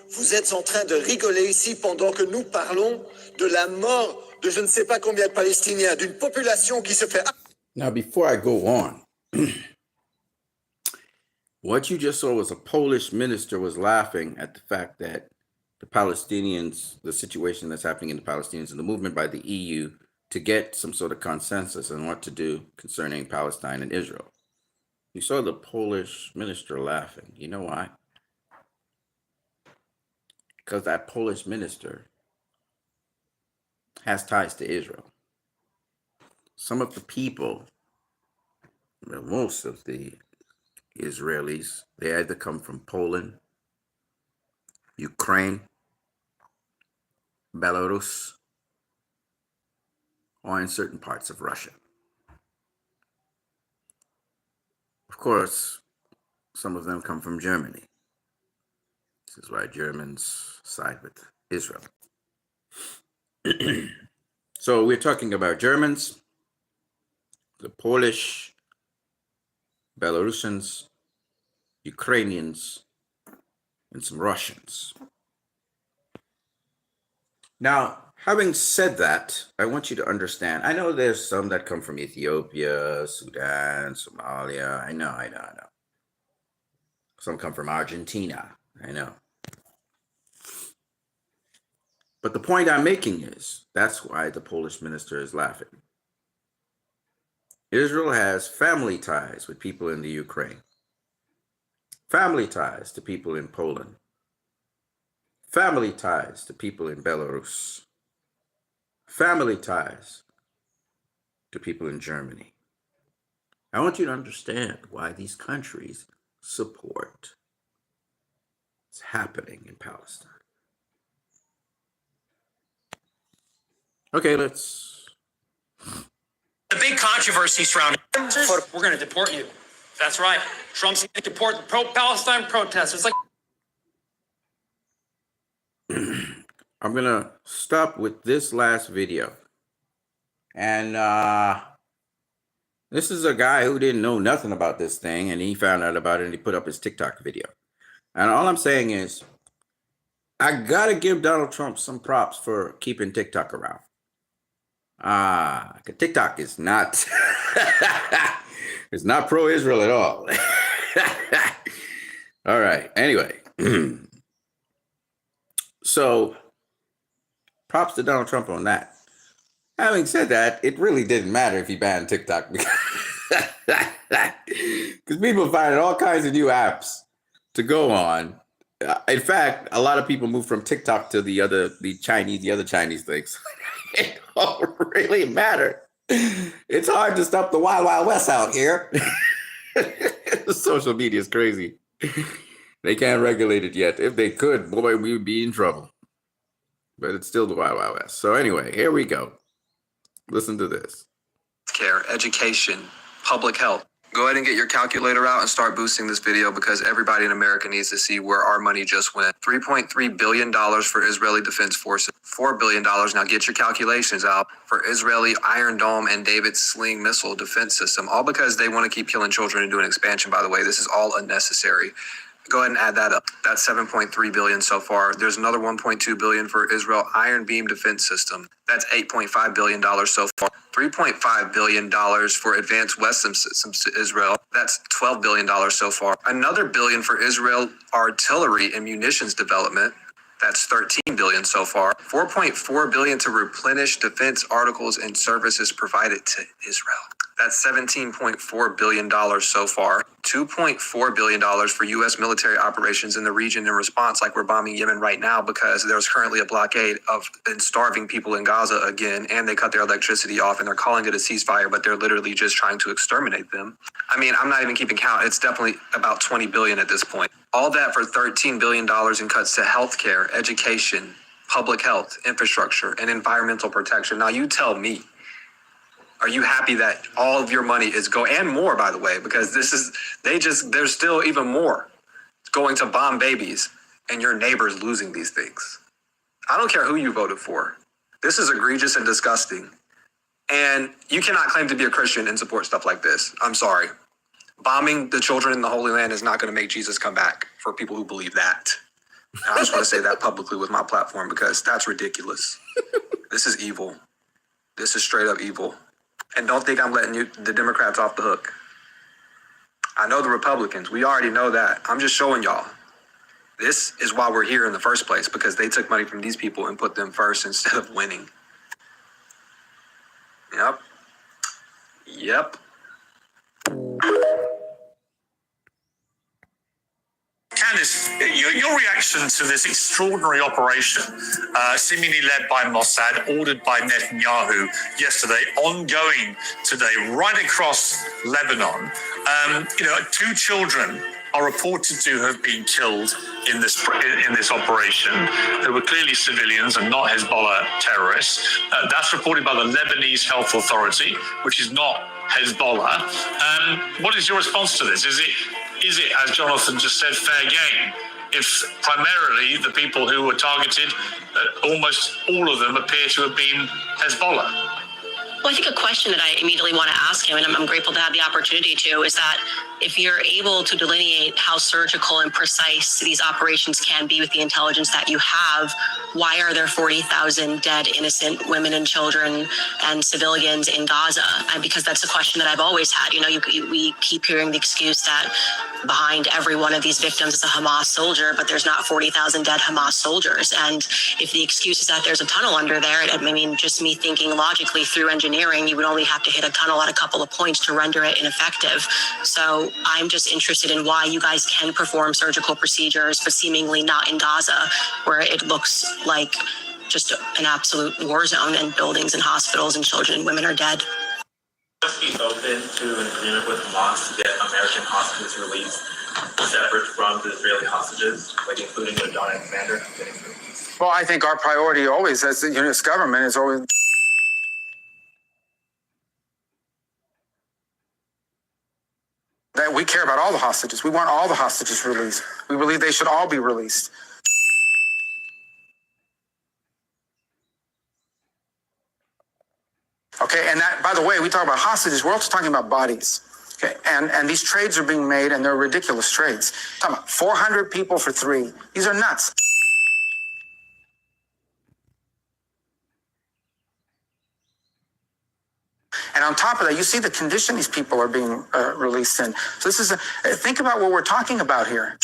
Vous êtes en train de rigoler ici pendant que nous parlons de la mort de je ne sais pas combien de Palestiniens, d'une population qui se fait... Now, before I go on, what you just saw was a Polish minister was laughing at the fact that the Palestinians, the situation that's happening in the Palestinians and the movement by the EU to get some sort of consensus on what to do concerning Palestine and Israel. You saw the Polish minister laughing. You know why? Because that Polish minister has ties to Israel. Some of the people, well, most of the Israelis, they either come from Poland, Ukraine, Belarus, or in certain parts of Russia. Of course, some of them come from Germany. This is why Germans side with Israel. So we're talking about Germans, the Polish, Belarusians, Ukrainians, and some Russians. Now, having said that, I want you to understand, I know there's some that come from Ethiopia, Sudan, Somalia. I know. Some come from Argentina. I know. But the point I'm making is, that's why the Polish minister is laughing. Israel has family ties with people in the Ukraine, family ties to people in Poland, family ties to people in Belarus, family ties to people in Germany. I want you to understand why these countries support what's happening in Palestine. Okay, let's... The big controversy surrounding. We're going to deport you. That's right. Trump's going to deport the pro-Palestine protesters. Like. I'm going to stop with this last video. And this is a guy who didn't know nothing about this thing, and he found out about it and he put up his TikTok video. And all I'm saying is, I got to give Donald Trump some props for keeping TikTok around. TikTok is not, it's not pro-Israel at all. All right. Anyway, so props to Donald Trump on that. Having said that, it really didn't matter if he banned TikTok because people find all kinds of new apps to go on. In fact, a lot of people moved from TikTok to the other Chinese things. It don't really matter. It's hard to stop the Wild Wild West out here. Social media is crazy. They can't regulate it yet. If they could, boy, we would be in trouble. But it's still the Wild Wild West. So anyway, here we go. Listen to this. Care, education, public health. Go ahead and get your calculator out and start boosting this video because everybody in America needs to see where our money just went. $3.3 billion for Israeli Defense Forces. $4 billion, now get your calculations out, for Israeli Iron Dome and David's Sling missile defense system. All because they want to keep killing children and doing expansion, by the way. This is all unnecessary. Go ahead and add that up. That's $7.3 billion so far. There's another $1.2 billion for Israel Iron Beam defense system. That's $8.5 billion so far. $3.5 billion for advanced weapons systems to Israel. That's $12 billion so far. Another billion for Israel artillery and munitions development. That's $13 billion so far. $4.4 billion to replenish defense articles and services provided to Israel. That's $17.4 billion so far. $2.4 billion for U.S. military operations in the region in response, like we're bombing Yemen right now because there's currently a blockade of and starving people in Gaza again, and they cut their electricity off, and they're calling it a ceasefire, but they're literally just trying to exterminate them. I mean, I'm not even keeping count. It's definitely about $20 billion at this point. All that for $13 billion in cuts to healthcare, education, public health, infrastructure, and environmental protection. Now, you tell me. Are you happy that all of your money is and more, by the way, because there's still even more going to bomb babies and your neighbors losing these things. I don't care who you voted for. This is egregious and disgusting. And you cannot claim to be a Christian and support stuff like this. I'm sorry. Bombing the children in the Holy Land is not going to make Jesus come back for people who believe that. And I just want to say that publicly with my platform because that's ridiculous. This is evil. This is straight up evil. And don't think I'm letting the Democrats off the hook. I know the Republicans. We already know that. I'm just showing y'all. This is why we're here in the first place, because they took money from these people and put them first instead of winning. Yep. Candice, your reaction to this extraordinary operation, seemingly led by Mossad, ordered by Netanyahu yesterday, ongoing today, right across Lebanon. 2 children are reported to have been killed in this operation. They were clearly civilians and not Hezbollah terrorists. That's reported by the Lebanese Health Authority, which is not Hezbollah. What is your response to this? Is it, as Jonathan just said, fair game? If primarily the people who were targeted, almost all of them appear to have been Hezbollah. Well, I think a question that I immediately want to ask him, and I'm grateful to have the opportunity to, is that if you're able to delineate how surgical and precise these operations can be with the intelligence that you have, why are there 40,000 dead innocent women and children and civilians in Gaza? And because that's a question that I've always had. We keep hearing the excuse that behind every one of these victims is a Hamas soldier, but there's not 40,000 dead Hamas soldiers. And if the excuse is that there's a tunnel under there, just me thinking logically through engineering, you would only have to hit a tunnel at a couple of points to render it ineffective. So I'm just interested in why you guys can perform surgical procedures, but seemingly not in Gaza, where it looks like just an absolute war zone and buildings and hospitals and children and women are dead. Must be open to an agreement with Hamas to get American hostages released separate from the Israeli hostages, like including the Don commander. Well, I think our priority always as the U.S. government is always that we care about all the hostages. We want all the hostages released. We believe they should all be released. Okay, and that, by the way, we talk about hostages, we're also talking about bodies. Okay, and these trades are being made, and they're ridiculous trades. We're talking about 400 people for 3. These are nuts. And on top of that, you see the condition these people are being released in. So this is think about what we're talking about here.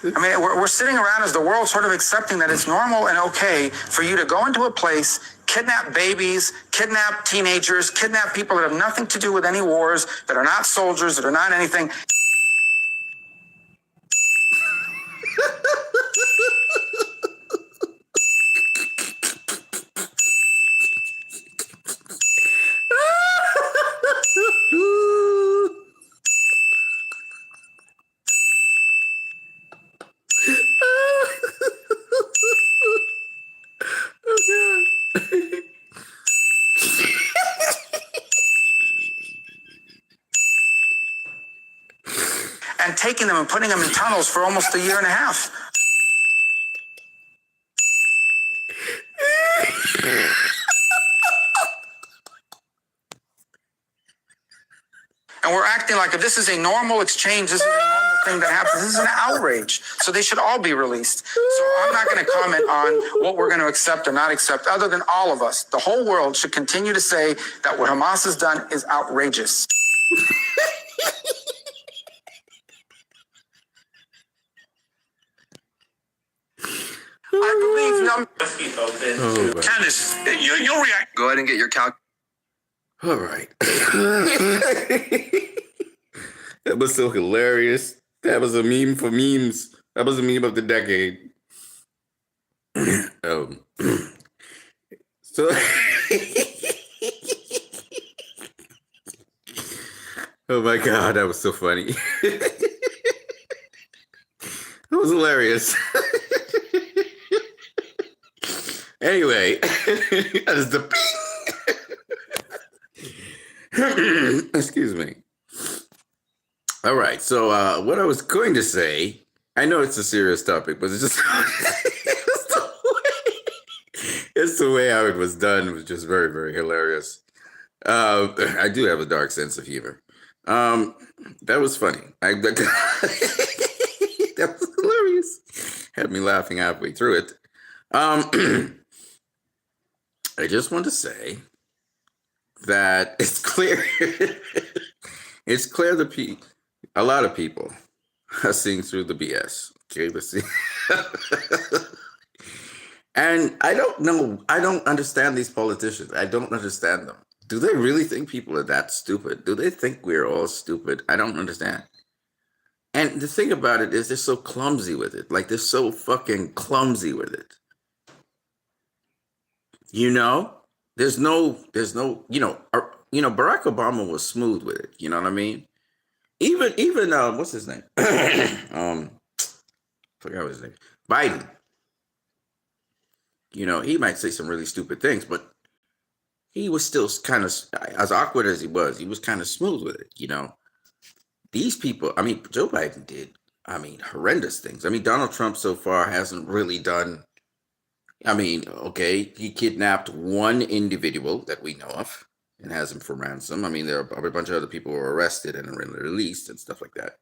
I mean, we're sitting around as the world sort of accepting that it's normal and okay for you to go into a place, kidnap babies, kidnap teenagers, kidnap people that have nothing to do with any wars, that are not soldiers, that are not anything. And taking them and putting them in tunnels for almost a year and a half. And we're acting like if this is a normal exchange, this is a normal thing that happens. This is an outrage. So they should all be released. So I'm not going to comment on what we're going to accept or not accept, other than all of us. The whole world should continue to say that what Hamas has done is outrageous. I believe Candice, your reaction. Go ahead and get your calc. All right. That was so hilarious. That was a meme for memes. That was a meme of the decade. So, oh my God, that was so funny. That was hilarious. Anyway, that is the ping. Excuse me. All right. So what I was going to say, I know it's a serious topic, but it's just it's the way how it was done was just very, very hilarious. I do have a dark sense of humor. That was funny. That was hilarious. Had me laughing halfway through it. I just want to say that it's clear. It's clear that a lot of people are seeing through the BS. Okay, let's see. And I don't know. I don't understand these politicians. I don't understand them. Do they really think people are that stupid? Do they think we're all stupid? I don't understand. And the thing about it is they're so clumsy with it. Like, they're so fucking clumsy with it. You know? There's no, Barack Obama was smooth with it. You know what I mean? Even what's his name? Forgot his name. Biden. You know, he might say some really stupid things, but he was still kind of, as awkward as he was kind of smooth with it, you know. These people, I mean, Joe Biden did, horrendous things. I mean, Donald Trump so far hasn't really done, okay, he kidnapped one individual that we know of and has him for ransom. I mean, there are a bunch of other people who were arrested and released and stuff like that.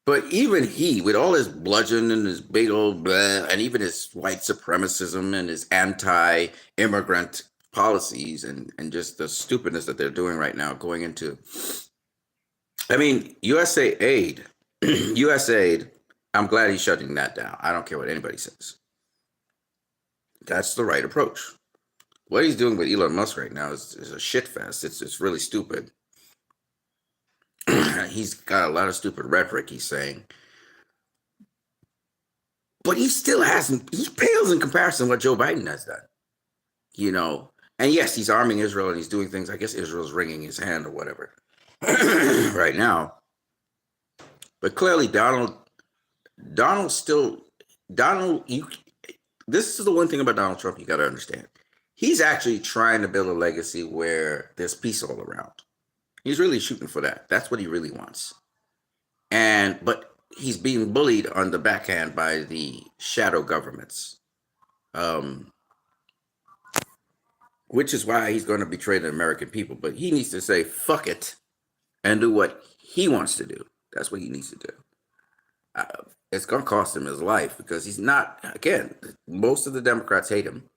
But even he, with all his bludgeon and his big old blah, and even his white supremacism and his anti-immigrant policies and just the stupidness that they're doing right now, going into, USAID, I'm glad he's shutting that down. I don't care what anybody says. That's the right approach. What he's doing with Elon Musk right now is a shit fest. It's really stupid. He's got a lot of stupid rhetoric he's saying. But he pales in comparison to what Joe Biden has done. You know, and yes, he's arming Israel and he's doing things. I guess Israel's wringing his hand or whatever right now. But clearly Donald, this is the one thing about Donald Trump you got to understand. He's actually trying to build a legacy where there's peace all around. He's really shooting for that. That's what he really wants. But he's being bullied on the backhand by the shadow governments, which is why he's going to betray the American people. But he needs to say, fuck it, and do what he wants to do. That's what he needs to do. It's going to cost him his life because he's not, again, most of the Democrats hate him.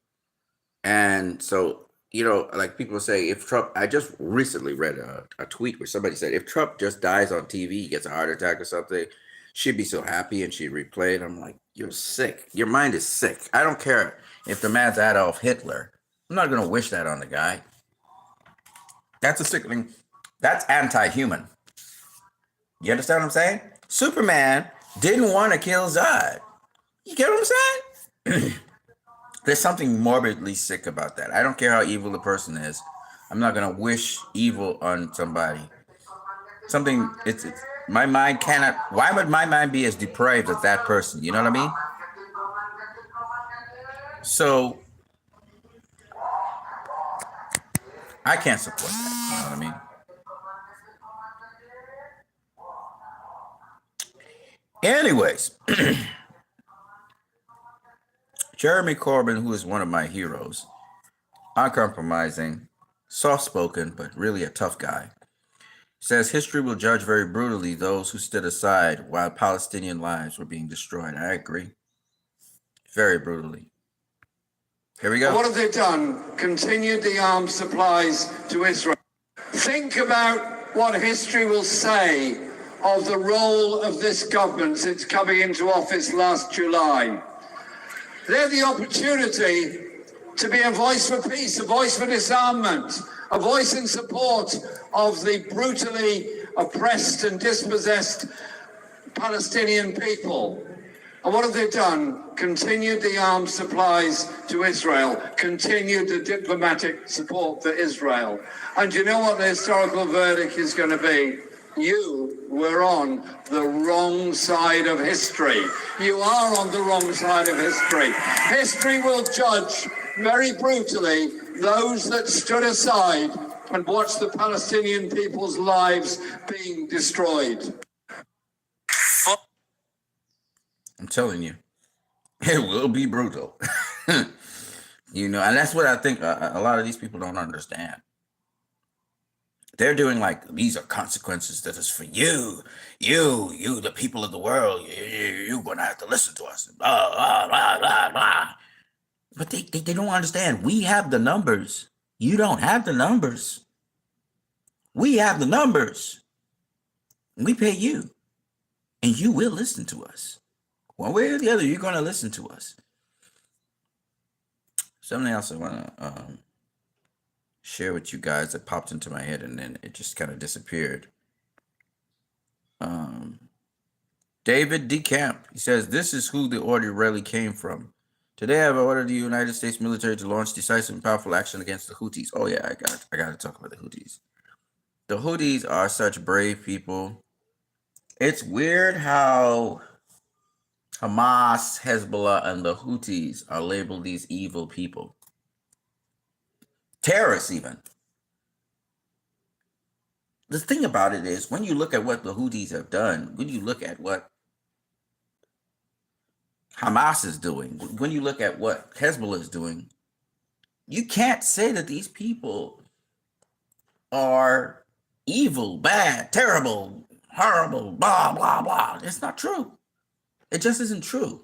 And so, you know, like people say, if Trump, I just recently read a tweet where somebody said, if Trump just dies on TV, he gets a heart attack or something, she'd be so happy and she'd replay it. I'm like, you're sick. Your mind is sick. I don't care if the man's Adolf Hitler. I'm not going to wish that on the guy. That's a sickening, that's anti-human. You understand what I'm saying? Superman didn't want to kill Zod. You get what I'm saying? There's something morbidly sick about that. I don't care how evil the person is. I'm not going to wish evil on somebody. It's my mind cannot, why would my mind be as depraved as that person? You know what I mean? So, I can't support that. You know what I mean? Anyways, Jeremy Corbyn, who is one of my heroes, uncompromising, soft-spoken, but really a tough guy, says history will judge very brutally those who stood aside while Palestinian lives were being destroyed. I agree. Very brutally. Here we go. What have they done? Continued the arms supplies to Israel. Think about what history will say of the role of this government since coming into office last July. They have the opportunity to be a voice for peace, a voice for disarmament, a voice in support of the brutally oppressed and dispossessed Palestinian people. And what have they done? Continued the arms supplies to Israel, continued the diplomatic support for Israel. And you know what the historical verdict is going to be? You were on the wrong side of history. You are on the wrong side of history. History will judge very brutally those that stood aside and watched the Palestinian people's lives being destroyed. I'm telling you, it will be brutal. You know, and that's what I think a lot of these people don't understand. They're doing like, these are consequences that is for you, the people of the world. You're going to have to listen to us. Blah, blah, blah, blah, blah. But they don't understand. We have the numbers. You don't have the numbers. We have the numbers. We pay you. And you will listen to us. One way or the other, you're going to listen to us. Something else I want to share with you guys that popped into my head and then it just kind of disappeared. David DeCamp, he says, this is who the order really came from. Today, I have ordered the United States military to launch decisive and powerful action against the Houthis. Oh yeah, I got to talk about the Houthis. The Houthis are such brave people. It's weird how Hamas, Hezbollah, and the Houthis are labeled these evil people. Terrorists, even. The thing about it is, when you look at what the Houthis have done, when you look at what Hamas is doing, when you look at what Hezbollah is doing, you can't say that these people are evil, bad, terrible, horrible, blah, blah, blah. It's not true. It just isn't true.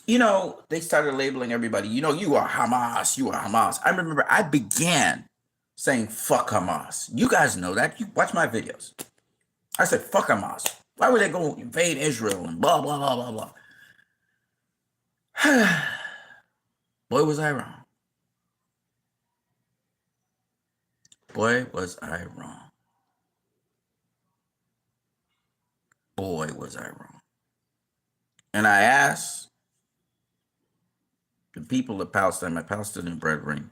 You know, they started labeling everybody, you know, you are Hamas, you are Hamas. I remember I began saying, fuck Hamas. You guys know that. You watch my videos. I said, fuck Hamas. Why would they go invade Israel and blah, blah, blah, blah, blah. Boy, was I wrong. Boy, was I wrong. Boy, was I wrong. And I asked the people of Palestine, my Palestinian brethren,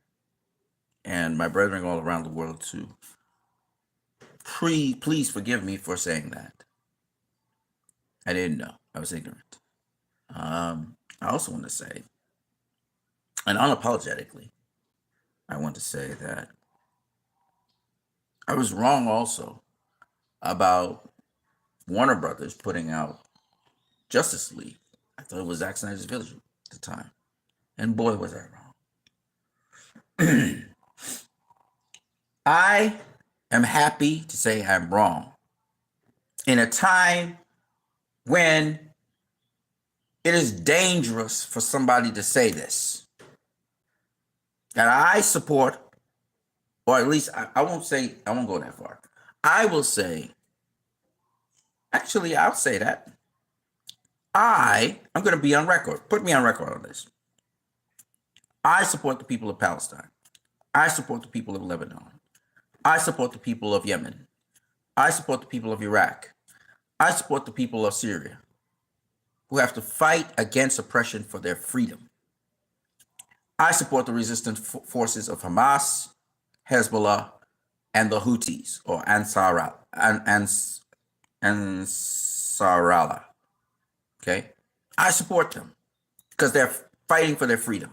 and my brethren all around the world to please forgive me for saying that. I didn't know. I was ignorant. I also want to say, and unapologetically, I want to say that I was wrong also about Warner Brothers putting out Justice League. I thought it was Zack Snyder's vision at the time. And boy, was I wrong. I am happy to say I'm wrong. In a time when it is dangerous for somebody to say this. And I support, or at least I won't go that far. I will say, actually, I'll say that. I'm going to be on record. Put me on record on this. I support the people of Palestine. I support the people of Lebanon. I support the people of Yemen. I support the people of Iraq. I support the people of Syria who have to fight against oppression for their freedom. I support the resistance forces of Hamas, Hezbollah, and the Houthis, or Ansarallah. Okay? I support them because they're fighting for their freedom.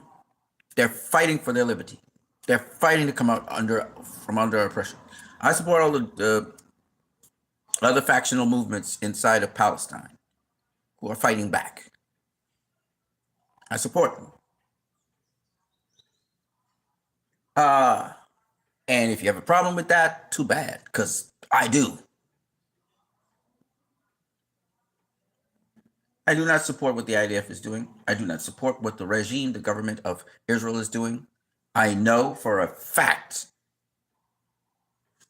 They're fighting for their liberty. They're fighting to come out from under oppression. I support all the other factional movements inside of Palestine who are fighting back. I support them. And if you have a problem with that, too bad, because I do. I do not support what the IDF is doing. I do not support what the regime, the government of Israel is doing. I know for a fact.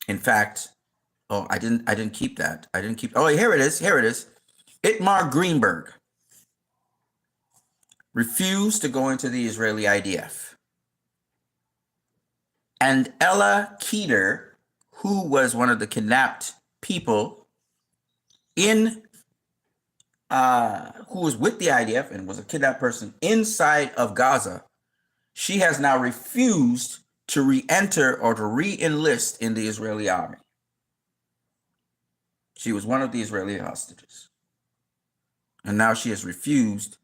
In fact, I didn't keep that. Oh, here it is. Itamar Greenberg refused to go into the Israeli IDF. And Ella Keeter, who was one of the kidnapped people who was with the IDF and was a kidnapped person inside of Gaza, she has now refused to re-enter or to re-enlist in the Israeli army. She was one of the Israeli hostages. And now she has refused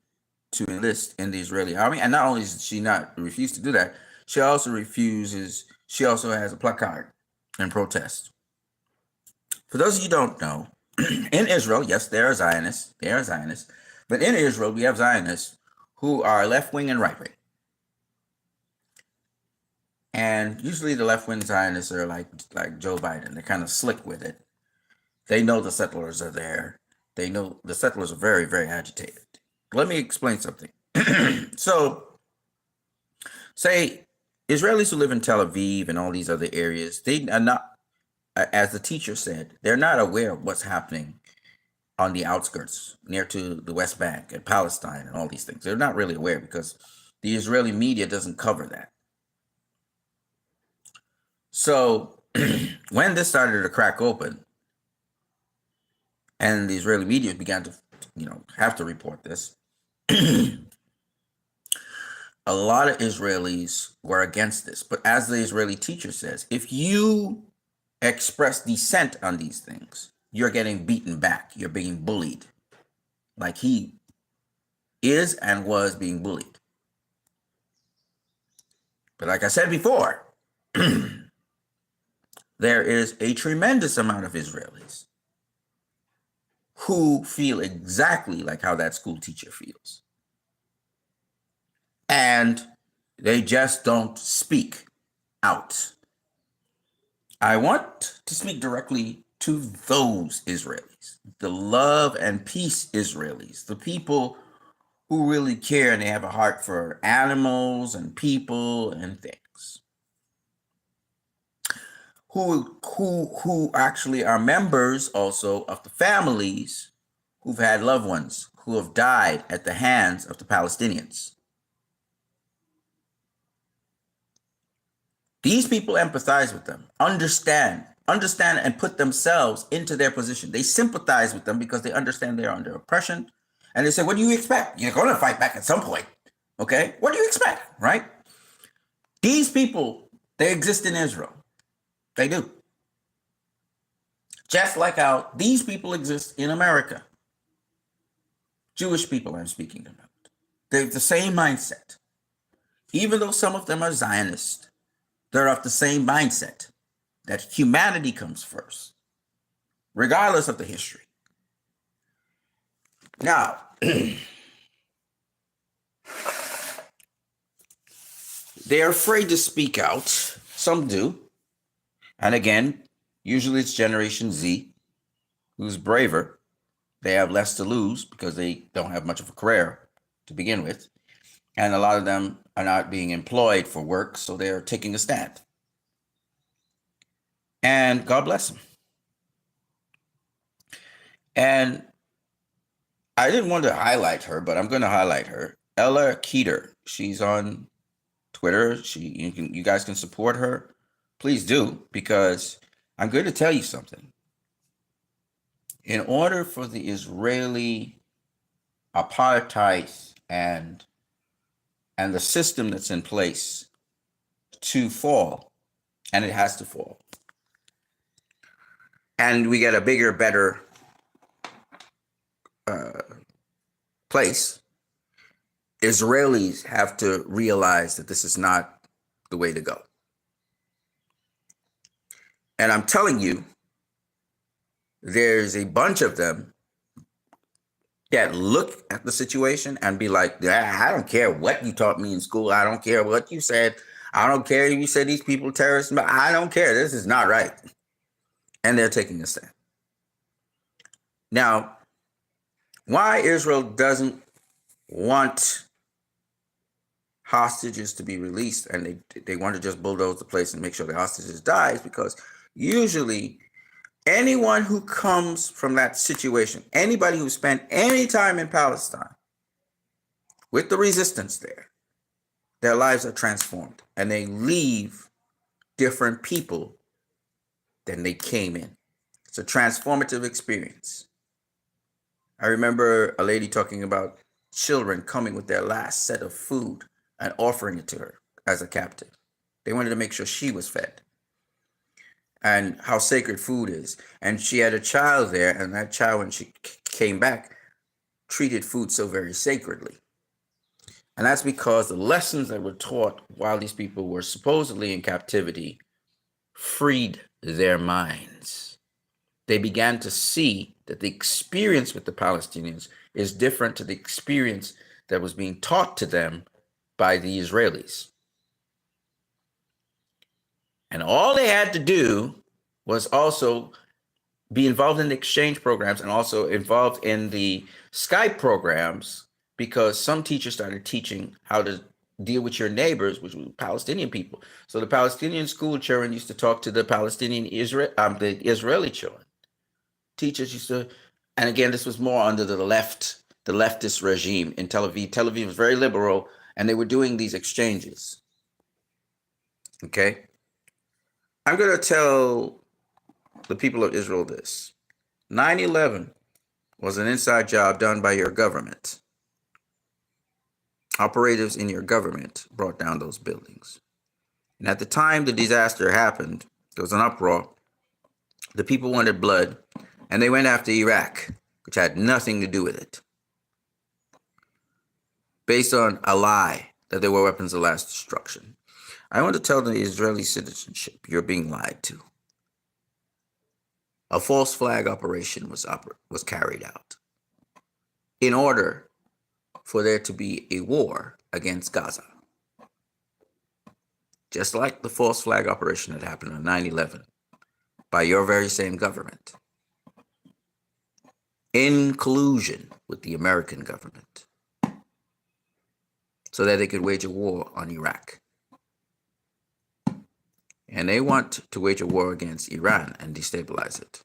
to enlist in the Israeli army. And not only does she not refuse to do that, she also has a placard in protest. For those of you who don't know, in Israel, yes, there are Zionists. There are Zionists. But in Israel, we have Zionists who are left-wing and right-wing. And usually the left-wing Zionists are like Joe Biden. They're kind of slick with it. They know the settlers are there. They know the settlers are very, very agitated. Let me explain something. So, say Israelis who live in Tel Aviv and all these other areas, they are not, as the teacher said, they're not aware of what's happening on the outskirts, near to the West Bank and Palestine and all these things. They're not really aware because the Israeli media doesn't cover that. So when this started to crack open and the Israeli media began to, have to report this, a lot of Israelis were against this. But as the Israeli teacher says, if you express dissent on these things, you're getting beaten back. You're being bullied like he is and was being bullied. But like I said before, there is a tremendous amount of Israelis who feel exactly like how that school teacher feels. And they just don't speak out. I want to speak directly to those Israelis, the love and peace Israelis, the people who really care and they have a heart for animals and people and things. Who actually are members also of the families who've had loved ones who have died at the hands of the Palestinians. These people empathize with them, understand and put themselves into their position. They sympathize with them because they understand they're under oppression. And they say, what do you expect? You're going to fight back at some point. Okay? What do you expect? Right? These people, they exist in Israel. They do. Just like how these people exist in America. Jewish people I'm speaking about. They have the same mindset. Even though some of them are Zionists, they're of the same mindset that humanity comes first, regardless of the history. Now, they're afraid to speak out. Some do. And again, usually it's Generation Z who's braver. They have less to lose because they don't have much of a career to begin with. And a lot of them are not being employed for work, so they're taking a stand. And God bless them. And I didn't want to highlight her, but I'm going to highlight her. Ella Keeter. She's on Twitter. You guys can support her. Please do, because I'm going to tell you something. In order for the Israeli apartheid and the system that's in place to fall, and it has to fall, and we get a bigger, better place, Israelis have to realize that this is not the way to go. And I'm telling you, there's a bunch of them that look at the situation and be like, I don't care what you taught me in school. I don't care what you said. I don't care if you said these people are terrorists, but I don't care. This is not right. And they're taking a stand. Now, why Israel doesn't want hostages to be released and they want to just bulldoze the place and make sure the hostages die is because usually anyone who comes from that situation, anybody who spent any time in Palestine with the resistance there, their lives are transformed and they leave different people than they came in. It's a transformative experience. I remember a lady talking about children coming with their last set of food and offering it to her as a captive. They wanted to make sure she was fed and how sacred food is. And she had a child there, and that child, when she came back, treated food so very sacredly. And that's because the lessons that were taught while these people were supposedly in captivity freed their minds. they began to see that the experience with the Palestinians is different to the experience that was being taught to them by the Israelis. And all they had to do was also be involved in the exchange programs and also involved in the Skype programs, because some teachers started teaching how to deal with your neighbors, which were Palestinian people. So the Palestinian school children used to talk to the the Israeli children. Teachers used to, and again, this was more under the leftist regime in Tel Aviv. Tel Aviv was very liberal, and they were doing these exchanges. Okay? I'm going to tell the people of Israel this. 9/11 was an inside job done by your government. Operatives in your government brought down those buildings. And at the time the disaster happened, there was an uproar. The people wanted blood, and they went after Iraq, which had nothing to do with it, based on a lie that they were weapons of mass destruction. I want to tell the Israeli citizenship, you're being lied to. A false flag operation was carried out in order for there to be a war against Gaza. Just like the false flag operation that happened on 9/11 by your very same government, in collusion with the American government, so that they could wage a war on Iraq. And they want to wage a war against Iran and destabilize it.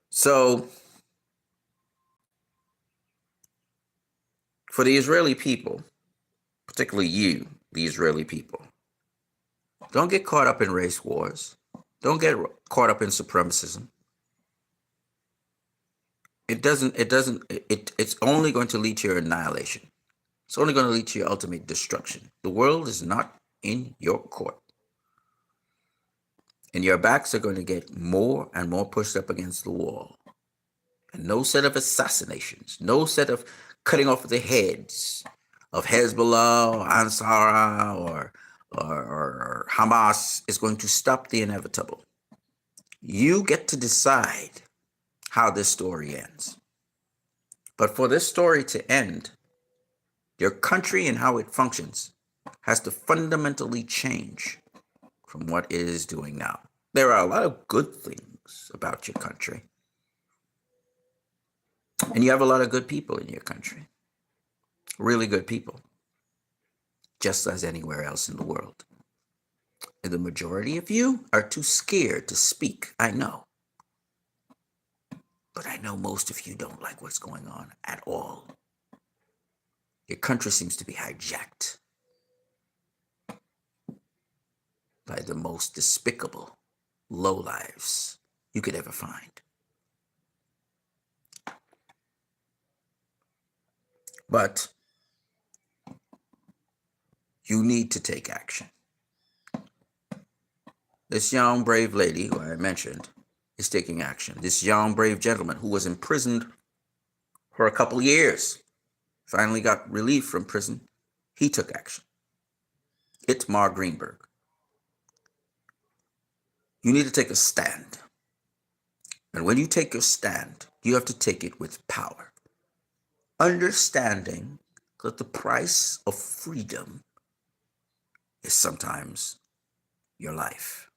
So, for the Israeli people, particularly you, the Israeli people, don't get caught up in race wars. Don't get caught up in supremacism. It's only going to lead to your annihilation. It's only going to lead to your ultimate destruction. The world is not in your court. And your backs are going to get more and more pushed up against the wall. And no set of assassinations, no set of cutting off the heads of Hezbollah or Ansara or Hamas is going to stop the inevitable. You get to decide how this story ends. But for this story to end, your country and how it functions has to fundamentally change from what it is doing now. There are a lot of good things about your country. And you have a lot of good people in your country. Really good people. Just as anywhere else in the world. And the majority of you are too scared to speak, I know. But I know most of you don't like what's going on at all. Your country seems to be hijacked by the most despicable lowlives you could ever find. But you need to take action. This young, brave lady who I mentioned is taking action. This young, brave gentleman who was imprisoned for a couple years finally got relief from prison. He took action. Itamar Greenberg. You need to take a stand. And when you take your stand, you have to take it with power. Understanding that the price of freedom is sometimes your life.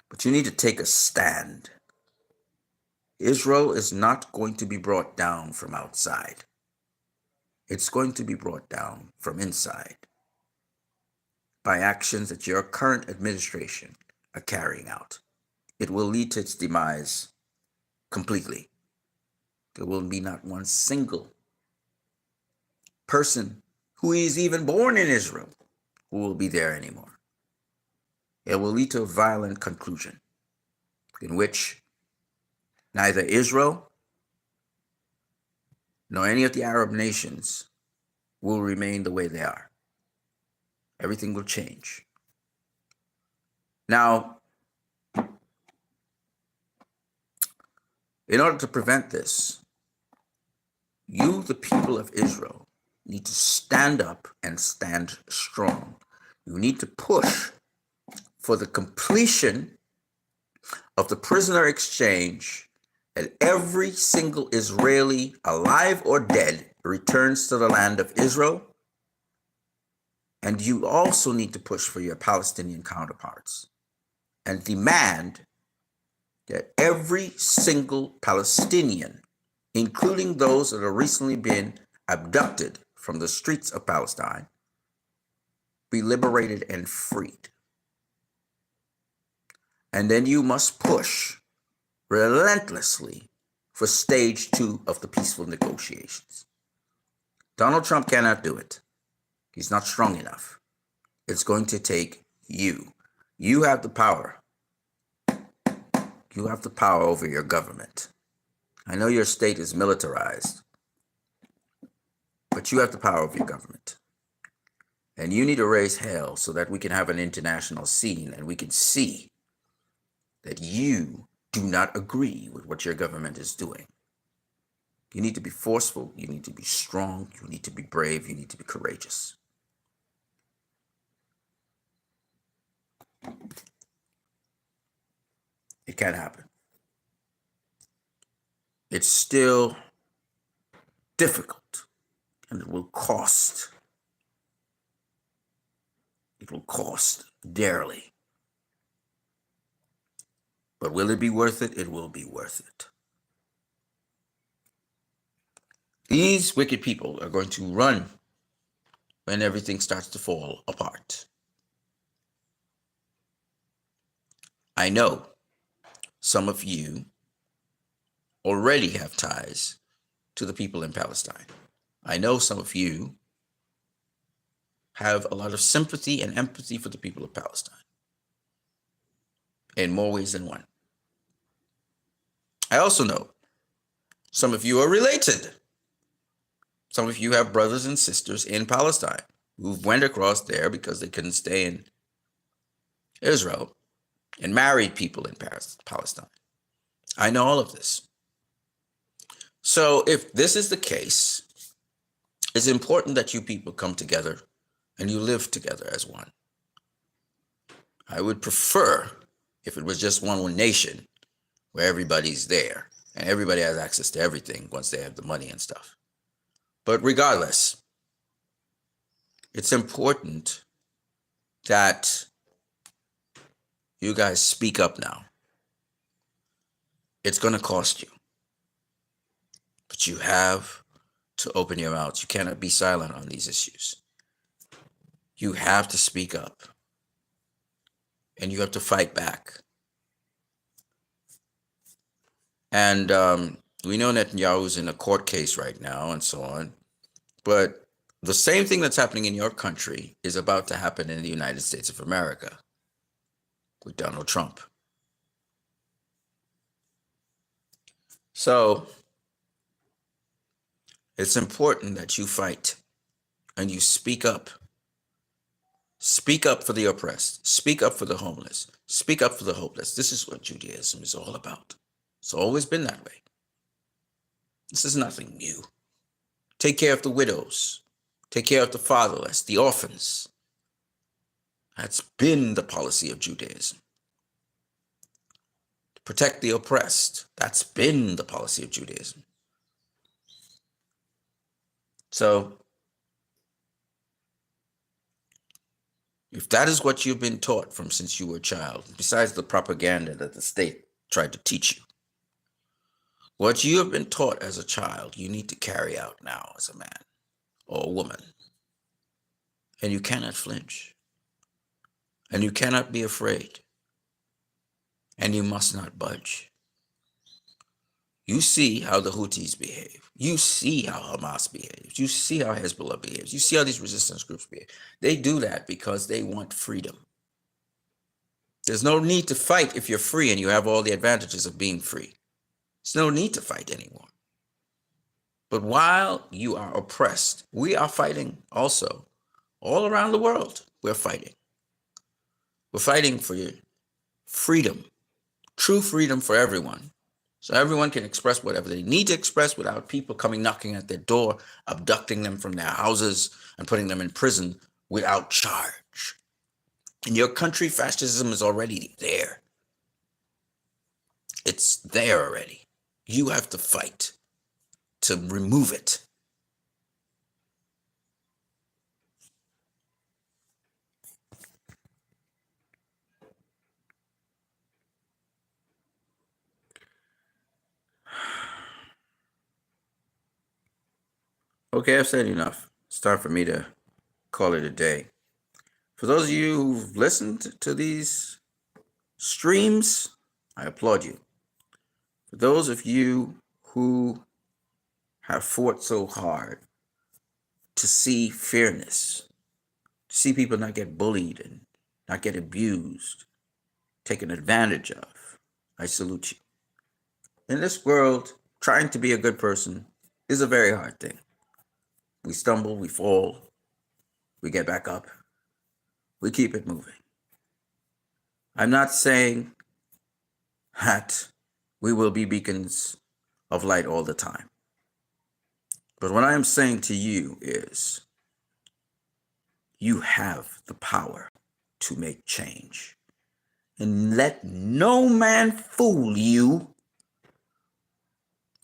But you need to take a stand. Israel is not going to be brought down from outside. It's going to be brought down from inside by actions that your current administration are carrying out. It will lead to its demise completely. There will be not one single person who is even born in Israel who will be there anymore. It will lead to a violent conclusion in which neither Israel nor any of the Arab nations will remain the way they are. Everything will change. Now, in order to prevent this, you, the people of Israel, need to stand up and stand strong. You need to push for the completion of the prisoner exchange, that every single Israeli, alive or dead, returns to the land of Israel. And you also need to push for your Palestinian counterparts and demand that every single Palestinian, including those that have recently been abducted from the streets of Palestine, be liberated and freed. And then you must push relentlessly for stage 2 of the peaceful negotiations. Donald Trump cannot do it. He's not strong enough. It's going to take you. You have the power. You have the power over your government. I know your state is militarized, but you have the power over your government. And you need to raise hell so that we can have an international scene and we can see that you do not agree with what your government is doing. You need to be forceful. You need to be strong. You need to be brave. You need to be courageous. It can't happen. It's still difficult, and it will cost. It will cost dearly. But will it be worth it? It will be worth it. These wicked people are going to run when everything starts to fall apart. I know some of you already have ties to the people in Palestine. I know some of you have a lot of sympathy and empathy for the people of Palestine in more ways than one. I also know some of you are related. Some of you have brothers and sisters in Palestine who went across there because they couldn't stay in Israel and married people in Palestine. I know all of this. So if this is the case, it's important that you people come together and you live together as one. I would prefer if it was just one nation where everybody's there and everybody has access to everything once they have the money and stuff. But regardless, it's important that you guys speak up now. It's going to cost you. But you have to open your mouths. You cannot be silent on these issues. You have to speak up. And you have to fight back. And we know Netanyahu's in a court case right now and so on. But the same thing that's happening in your country is about to happen in the United States of America with Donald Trump. So it's important that you fight and you speak up. Speak up for the oppressed. Speak up for the homeless. Speak up for the hopeless. This is what Judaism is all about. It's always been that way. This is nothing new. Take care of the widows. Take care of the fatherless, the orphans. That's been the policy of Judaism. To protect the oppressed. That's been the policy of Judaism. So, if that is what you've been taught from since you were a child, besides the propaganda that the state tried to teach you, what you have been taught as a child, you need to carry out now as a man or a woman. And you cannot flinch. And you cannot be afraid. And you must not budge. You see how the Houthis behave. You see how Hamas behaves. You see how Hezbollah behaves. You see how these resistance groups behave. They do that because they want freedom. There's no need to fight if you're free and you have all the advantages of being free. There's no need to fight anymore. But while you are oppressed, we are fighting also. All around the world, we're fighting. We're fighting for your freedom, true freedom for everyone. So everyone can express whatever they need to express without people coming knocking at their door, abducting them from their houses and putting them in prison without charge. In your country, fascism is already there. there already. You have to fight to remove it. Okay, I've said enough. It's time for me to call it a day. For those of you who've listened to these streams, I applaud you. For those of you who have fought so hard to see fairness, to see people not get bullied and not get abused, taken advantage of, I salute you. In this world, trying to be a good person is a very hard thing. We stumble, we fall, we get back up, we keep it moving. I'm not saying that we will be beacons of light all the time. But what I am saying to you is, you have the power to make change. And let no man fool you.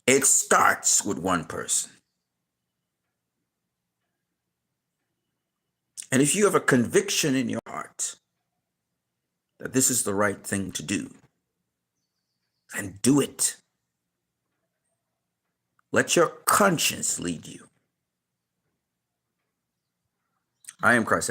It starts with one person. And if you have a conviction in your heart that this is the right thing to do, then do it. Let your conscience lead you. I am Christ.